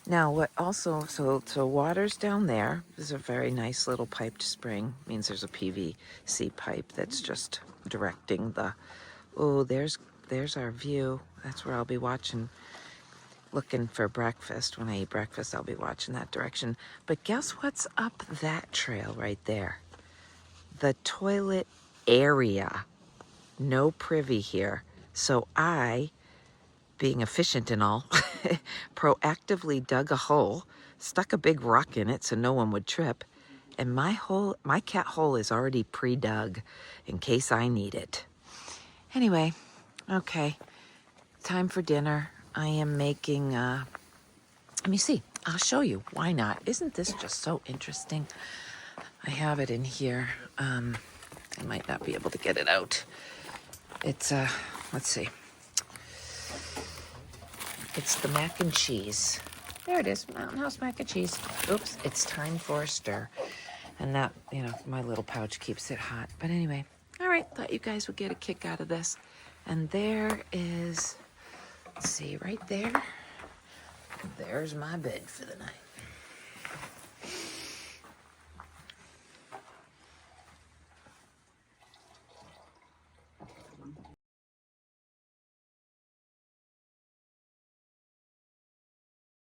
Now, what also, so water's down there. There's a very nice little piped spring. Means there's a PVC pipe that's just directing the, there's our view. That's where I'll be watching, looking for breakfast. When I eat breakfast, I'll be watching that direction. But guess what's up that trail right there? The toilet area. No privy here. So I, being efficient and all, proactively dug a hole, stuck a big rock in it so no one would trip, and my cat hole is already pre-dug in case I need it. Anyway, okay, time for dinner. I am making, let me see, I'll show you. Why not? Isn't this just so interesting? I have it in here. I might not be able to get it out. It's, let's see. It's the mac and cheese. There it is, Mountain House mac and cheese. Oops, it's time for a stir. And that, my little pouch keeps it hot. But anyway, all right, thought you guys would get a kick out of this. And there is, let's see, right there, there's my bed for the night.